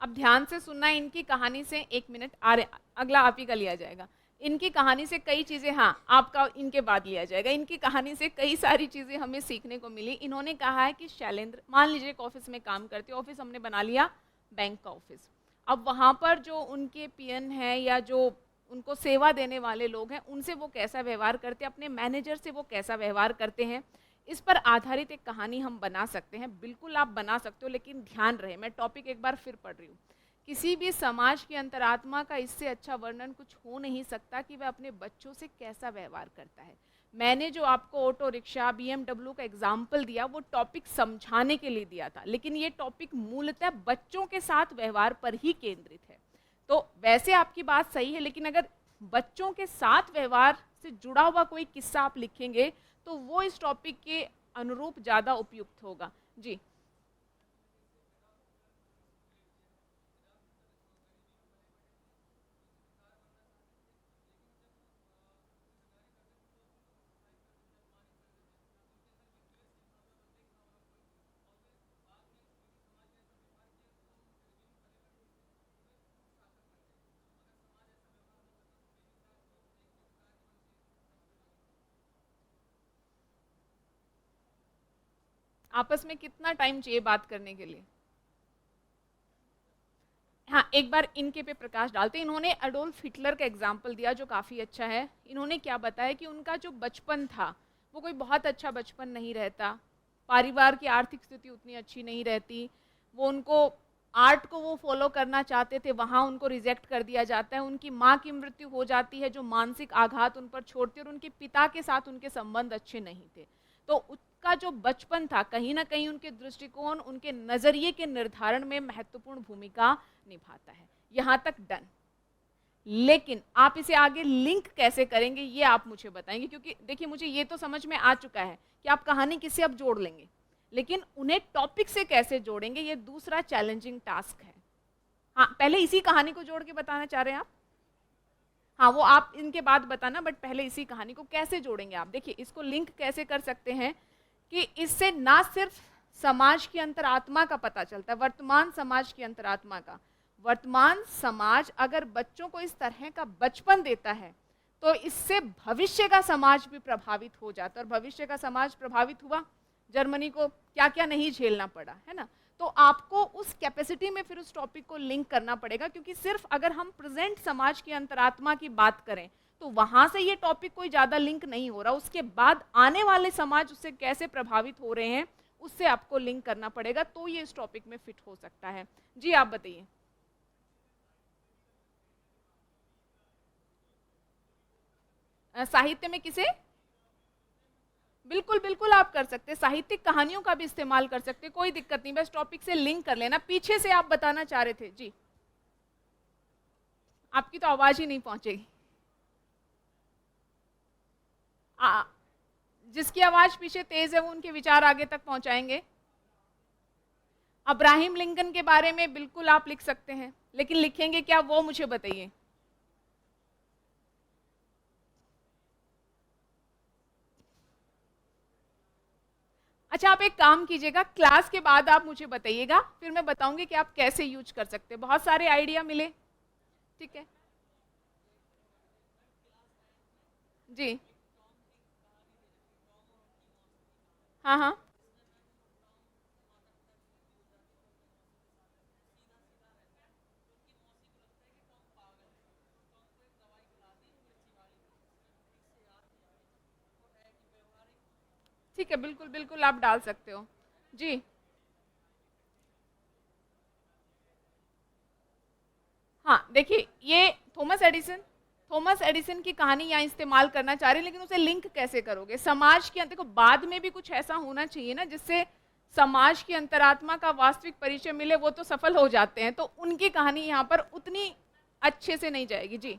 अब ध्यान से सुनना इनकी कहानी से। 1 मिनट आ रहे, अगला आप ही का लिया जाएगा। इनकी कहानी से कई चीज़ें, हाँ आपका इनके बाद लिया जाएगा। इनकी कहानी से कई सारी चीज़ें हमें सीखने को मिली। इन्होंने कहा है कि शैलेंद्र, मान लीजिए एक ऑफिस में काम करते, ऑफिस हमने बना लिया बैंक का ऑफिस। अब वहाँ पर जो उनके पीएन हैं या जो उनको सेवा देने वाले लोग हैं, उनसे वो कैसा व्यवहार करते हैं, अपने मैनेजर से वो कैसा व्यवहार करते हैं, इस पर आधारित एक कहानी हम बना सकते हैं। बिल्कुल आप बना सकते हो, लेकिन ध्यान रहे, मैं टॉपिक एक बार फिर पढ़ रही हूँ। किसी भी समाज की अंतरात्मा का इससे अच्छा वर्णन कुछ हो नहीं सकता कि वह अपने बच्चों से कैसा व्यवहार करता है। मैंने जो आपको ऑटो रिक्शा, बीएमडब्ल्यू का एग्जाम्पल दिया, वो टॉपिक समझाने के लिए दिया था, लेकिन ये टॉपिक मूलतः बच्चों के साथ व्यवहार पर ही केंद्रित है। तो वैसे आपकी बात सही है, लेकिन अगर बच्चों के साथ व्यवहार से जुड़ा हुआ कोई किस्सा आप लिखेंगे तो वो इस टॉपिक के अनुरूप ज़्यादा उपयुक्त होगा। जी, आपस में कितना टाइम चाहिए बात करने के लिए? हाँ, एक बार इनके पे प्रकाश डालते हैं। इन्होंने अडोल्फ हिटलर का एग्जाम्पल दिया जो काफ़ी अच्छा है। इन्होंने क्या बताया कि उनका जो बचपन था वो कोई बहुत अच्छा बचपन नहीं रहता, परिवार की आर्थिक स्थिति उतनी अच्छी नहीं रहती, वो उनको आर्ट को वो फॉलो करना चाहते थे, वहाँ उनको रिजेक्ट कर दिया जाता है, उनकी माँ की मृत्यु हो जाती है जो मानसिक आघात उन पर छोड़ती है, और उनके पिता के साथ उनके संबंध अच्छे नहीं थे। तो उसका जो बचपन था कहीं ना कहीं उनके दृष्टिकोण, उनके नज़रिए के निर्धारण में महत्वपूर्ण भूमिका निभाता है। यहाँ तक डन। लेकिन आप इसे आगे लिंक कैसे करेंगे ये आप मुझे बताएंगे, क्योंकि देखिए मुझे ये तो समझ में आ चुका है कि आप कहानी किससे अब जोड़ लेंगे, लेकिन उन्हें टॉपिक से कैसे जोड़ेंगे ये दूसरा चैलेंजिंग टास्क है। हाँ, पहले इसी कहानी को जोड़ के बताना चाह रहे हैं आप? हाँ, वो आप इनके बाद बताना, बट पहले इसी कहानी को कैसे जोड़ेंगे आप? देखिए इसको लिंक कैसे कर सकते हैं कि इससे ना सिर्फ समाज की अंतरात्मा का पता चलता है, वर्तमान समाज की अंतरात्मा का। वर्तमान समाज अगर बच्चों को इस तरह का बचपन देता है तो इससे भविष्य का समाज भी प्रभावित हो जाता है, और भविष्य का समाज प्रभावित हुआ, जर्मनी को क्या क्या नहीं झेलना पड़ा, है ना? तो आपको उस कैपेसिटी में फिर उस टॉपिक को लिंक करना पड़ेगा, क्योंकि सिर्फ अगर हम प्रेजेंट समाज की अंतरात्मा की बात करें तो वहां से ये टॉपिक कोई ज्यादा लिंक नहीं हो रहा, उसके बाद आने वाले समाज उससे कैसे प्रभावित हो रहे हैं उससे आपको लिंक करना पड़ेगा, तो ये इस टॉपिक में फिट हो सकता है। जी आप बताइए। साहित्य में किसे? बिल्कुल बिल्कुल आप कर सकते हैं, साहित्यिक कहानियों का भी इस्तेमाल कर सकते हैं, कोई दिक्कत नहीं, बस टॉपिक से लिंक कर लेना। पीछे से आप बताना चाह रहे थे जी। आपकी तो आवाज ही नहीं पहुंचेगी। आ, जिसकी आवाज पीछे तेज है वो उनके विचार आगे तक पहुंचाएंगे। अब्राहिम लिंकन के बारे में बिल्कुल आप लिख सकते हैं, लेकिन लिखेंगे क्या वो मुझे बताइए। अच्छा, आप एक काम कीजिएगा, क्लास के बाद आप मुझे बताइएगा, फिर मैं बताऊंगी कि आप कैसे यूज कर सकते हैं। बहुत सारे आइडिया मिले, ठीक है? जी, हाँ हाँ, ठीक है, बिल्कुल बिल्कुल आप डाल सकते हो। जी, हाँ देखिए, ये थॉमस एडिसन की कहानी यहाँ इस्तेमाल करना चाह रहे हैं, लेकिन उसे लिंक कैसे करोगे समाज के अंत को? बाद में भी कुछ ऐसा होना चाहिए ना जिससे समाज की अंतरात्मा का वास्तविक परिचय मिले, वो तो सफल हो जाते हैं, तो उनकी कहानी यहाँ पर उतनी अच्छे से नहीं जाएगी। जी,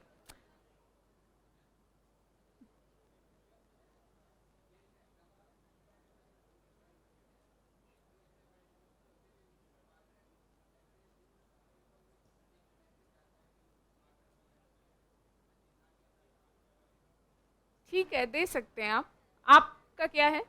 ठीक है, दे सकते हैं आप। आपका क्या है?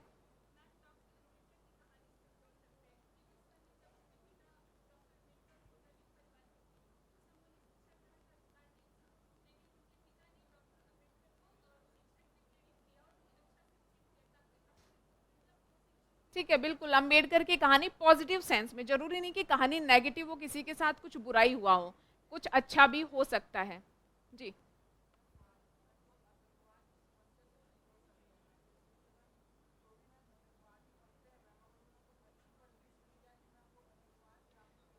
ठीक है, बिल्कुल अम्बेडकर की कहानी पॉजिटिव सेंस में, जरूरी नहीं कि कहानी नेगेटिव हो, किसी के साथ कुछ बुराई हुआ हो, कुछ अच्छा भी हो सकता है। जी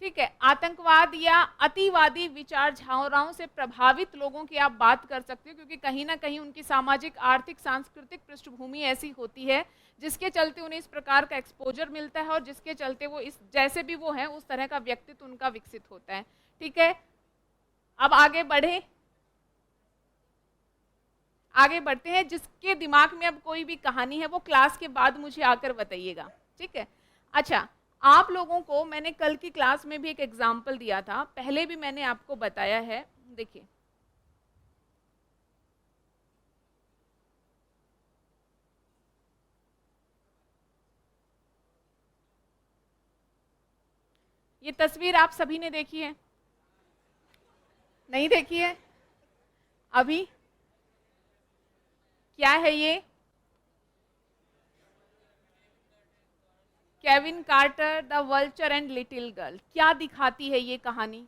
ठीक है, आतंकवाद या अतिवादी विचारधाराओं से प्रभावित लोगों की आप बात कर सकते हो, क्योंकि कहीं ना कहीं उनकी सामाजिक, आर्थिक, सांस्कृतिक पृष्ठभूमि ऐसी होती है जिसके चलते उन्हें इस प्रकार का एक्सपोजर मिलता है और जिसके चलते वो इस जैसे भी वो हैं उस तरह का व्यक्तित्व उनका विकसित होता है। ठीक है, अब आगे बढ़े, आगे बढ़ते हैं। जिसके दिमाग में अब कोई भी कहानी है वो क्लास के बाद मुझे आकर बताइएगा, ठीक है। अच्छा, आप लोगों को मैंने कल की क्लास में भी एक एग्जाम्पल दिया था, पहले भी मैंने आपको बताया है, देखिए ये तस्वीर आप सभी ने देखी है? नहीं देखी है अभी? क्या है ये? Kevin Carter, the vulture and little girl. क्या दिखाती है ये कहानी?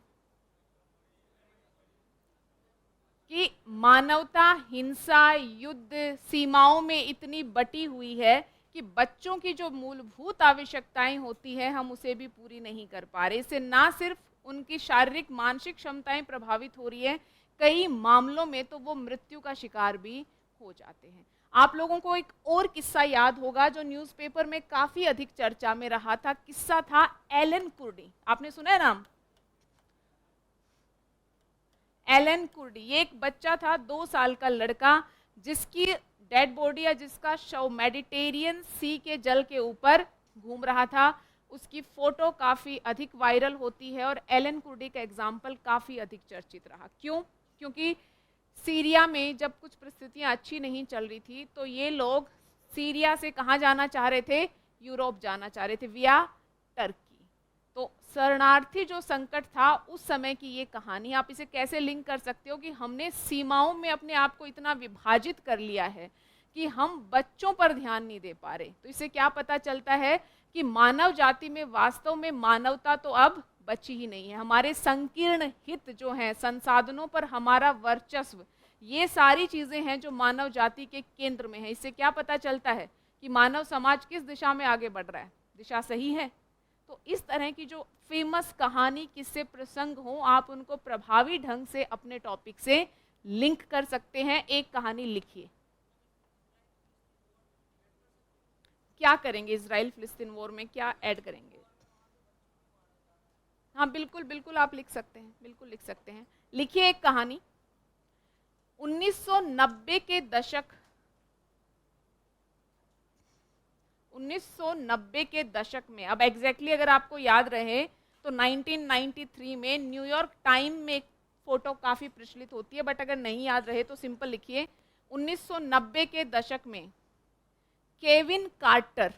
कि मानवता हिंसा, युद्ध, सीमाओं में इतनी बटी हुई है कि बच्चों की जो मूलभूत आवश्यकताएं होती है हम उसे भी पूरी नहीं कर पा रहे। इससे ना सिर्फ उनकी शारीरिक मानसिक क्षमताएं प्रभावित हो रही है, कई मामलों में तो वो मृत्यु का शिकार भी हो जाते हैं। आप लोगों को एक और किस्सा याद होगा जो न्यूज़पेपर में काफी अधिक चर्चा में रहा था, किस्सा था एलन कुर्डी। आपने सुना है नाम? एलन कुर्डी, ये एक बच्चा था, 2 साल का लड़का, जिसकी डेड बॉडी या जिसका शव मेडिटेरियन सी के जल के ऊपर घूम रहा था। उसकी फोटो काफी अधिक वायरल होती है और एलन कुर्डी का एग्जाम्पल काफी अधिक चर्चित रहा। क्यों? क्योंकि सीरिया में जब कुछ परिस्थितियां अच्छी नहीं चल रही थी तो ये लोग सीरिया से कहाँ जाना चाह रहे थे? यूरोप जाना चाह रहे थे, विया टर्की। तो शरणार्थी जो संकट था उस समय की ये कहानी, आप इसे कैसे लिंक कर सकते हो कि हमने सीमाओं में अपने आप को इतना विभाजित कर लिया है कि हम बच्चों पर ध्यान नहीं दे पा रहे। तो इससे क्या पता चलता है कि मानव जाति में वास्तव में मानवता तो अब बची ही नहीं है। हमारे संकीर्ण हित जो हैं, संसाधनों पर हमारा वर्चस्व, ये सारी चीजें हैं जो मानव जाति के केंद्र में है। इससे क्या पता चलता है कि मानव समाज किस दिशा में आगे बढ़ रहा है? दिशा सही है। तो इस तरह की जो फेमस कहानी, किससे प्रसंग हो, आप उनको प्रभावी ढंग से अपने टॉपिक से लिंक कर सकते हैं। एक कहानी लिखिए। क्या करेंगे इसराइल फिलिस्तीन वॉर में, क्या ऐड करेंगे? हाँ बिल्कुल बिल्कुल, आप लिख सकते हैं, बिल्कुल लिख सकते हैं। लिखिए एक कहानी। 1990 के दशक 1990 के दशक में, अब एग्जैक्टली अगर आपको याद रहे तो 1993 में न्यूयॉर्क टाइम में एक फोटो काफी प्रचलित होती है, बट अगर नहीं याद रहे तो सिंपल लिखिए 1990 के दशक में केविन कार्टर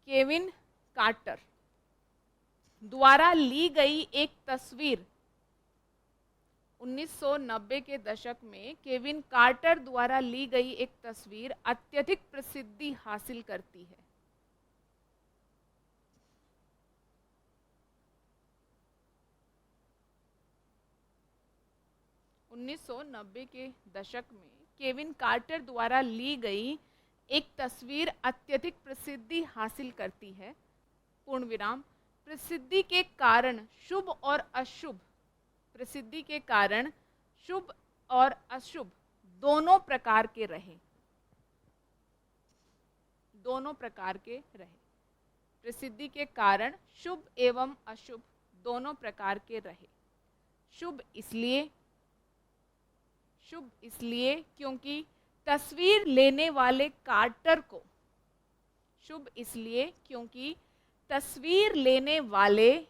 केविन कार्टर द्वारा ली गई एक तस्वीर, 1990 के दशक में केविन कार्टर द्वारा ली गई एक तस्वीर अत्यधिक प्रसिद्धि हासिल करती है। उन्नीस सौ नब्बे के दशक में केविन कार्टर द्वारा ली गई एक तस्वीर अत्यधिक प्रसिद्धि हासिल करती है, पूर्ण विराम। प्रसिद्धि के कारण शुभ और अशुभ, प्रसिद्धि के कारण शुभ और अशुभ दोनों प्रकार के रहे, दोनों प्रकार के रहे। प्रसिद्धि के कारण शुभ एवं अशुभ दोनों प्रकार के रहे। शुभ इसलिए क्योंकि तस्वीर लेने वाले कार्टर को, शुभ इसलिए क्योंकि तस्वीर लेने वाले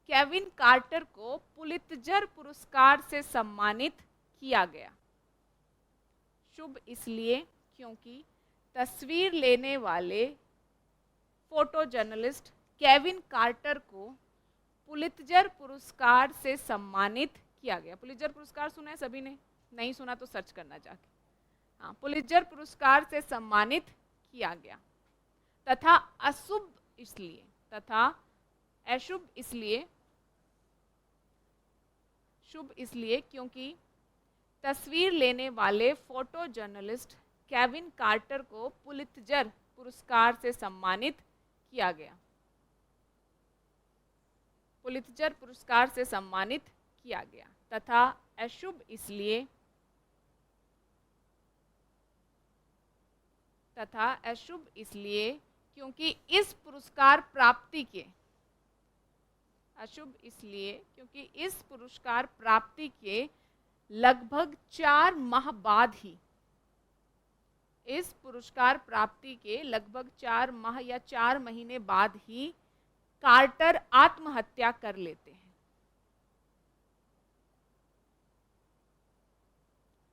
केविन कार्टर को पुलित्जर पुरस्कार से सम्मानित किया गया। शुभ इसलिए क्योंकि तस्वीर लेने वाले फोटो जर्नलिस्ट केविन कार्टर को पुलित्जर पुरस्कार से सम्मानित किया गया। पुलित्जर पुरस्कार सुना है सभी ने? नहीं सुना तो सर्च करना जाके। हाँ, पुलित्जर पुरस्कार से सम्मानित किया गया। तथा अशुभ इसलिए, तथा अशुभ इसलिए, शुभ इसलिए क्योंकि तस्वीर लेने वाले फोटो जर्नलिस्ट केविन कार्टर को पुलित्जर पुरस्कार से सम्मानित किया गया। पुलित्जर पुरस्कार से सम्मानित किया गया। तथा अशुभ इसलिए, तथा अशुभ इसलिए क्योंकि इस पुरस्कार प्राप्ति के, अशुभ इसलिए क्योंकि इस पुरस्कार प्राप्ति के लगभग 4 माह बाद ही, इस पुरस्कार प्राप्ति के लगभग 4 माह या 4 महीने बाद ही कार्टर आत्महत्या कर लेते हैं।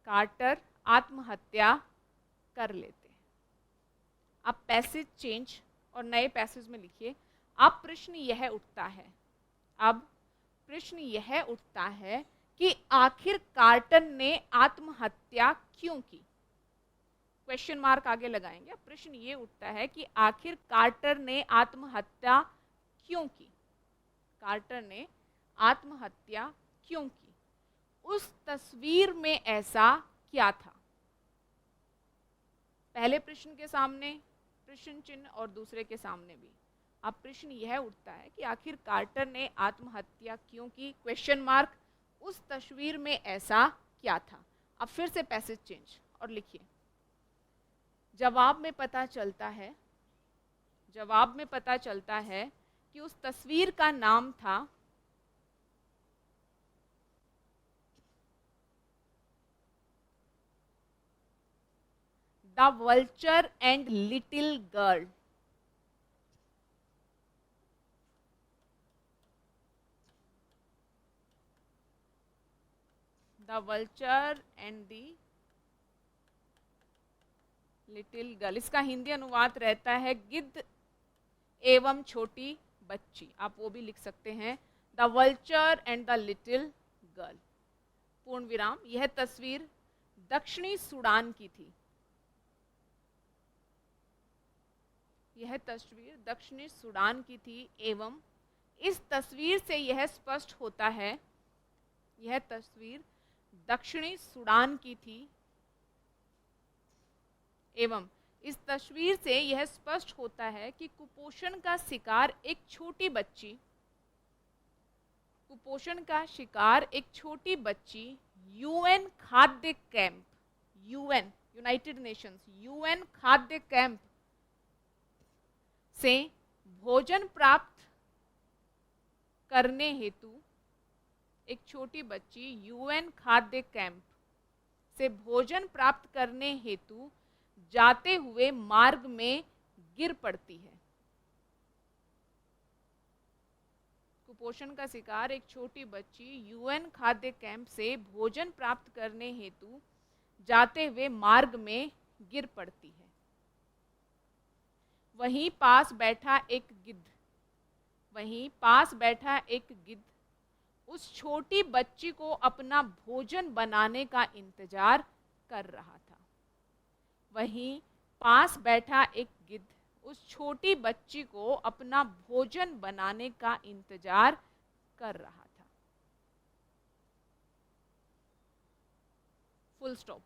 कार्टर आत्महत्या कर लेते हैं। अब पैसेज चेंज और नए पैसेज में लिखिए। अब प्रश्न यह उठता है, अब प्रश्न यह उठता है कि आखिर कार्टर ने आत्महत्या क्यों की। क्वेश्चन मार्क आगे लगाएंगे। अब प्रश्न ये उठता है कि आखिर कार्टर ने आत्महत्या क्यों की। कार्टर ने आत्महत्या क्यों की? उस तस्वीर में ऐसा क्या था? पहले प्रश्न के सामने प्रश्न चिन्ह और दूसरे के सामने भी। अब प्रश्न यह उठता है कि आखिर कार्टर ने आत्महत्या क्यों की, क्वेश्चन मार्क, उस तस्वीर में ऐसा क्या था। अब फिर से पैसेज चेंज और लिखिए। जवाब में पता चलता है, जवाब में पता चलता है कि उस तस्वीर का नाम था the vulture and little girl. The vulture and the little girl. इसका हिंदी अनुवाद रहता है गिद्ध एवं छोटी बच्ची। आप वो भी लिख सकते हैं, the vulture and the little girl, पूर्ण विराम। यह तस्वीर दक्षिणी सूडान की थी। यह तस्वीर दक्षिणी सूडान की थी एवं इस तस्वीर से यह स्पष्ट होता है, यह तस्वीर दक्षिणी सूडान की थी एवं इस तस्वीर से यह स्पष्ट होता है कि कुपोषण का शिकार एक छोटी बच्ची, कुपोषण का शिकार एक छोटी बच्ची यूएन खाद्य camp, UN United Nations, UN खाद्य कैंप से भोजन प्राप्त करने हेतु, एक छोटी बच्ची यूएन खाद्य कैंप से भोजन प्राप्त करने हेतु जाते हुए मार्ग में गिर पड़ती है। कुपोषण का शिकार एक छोटी बच्ची यूएन खाद्य कैंप से भोजन प्राप्त करने हेतु जाते हुए मार्ग में गिर पड़ती है। वहीं पास बैठा एक गिद्ध, वहीं पास बैठा एक गिद्ध उस छोटी बच्ची को अपना भोजन बनाने का इंतजार कर रहा था। वहीं पास बैठा एक गिद्ध उस छोटी बच्ची को अपना भोजन बनाने का इंतजार कर रहा था। Full stop.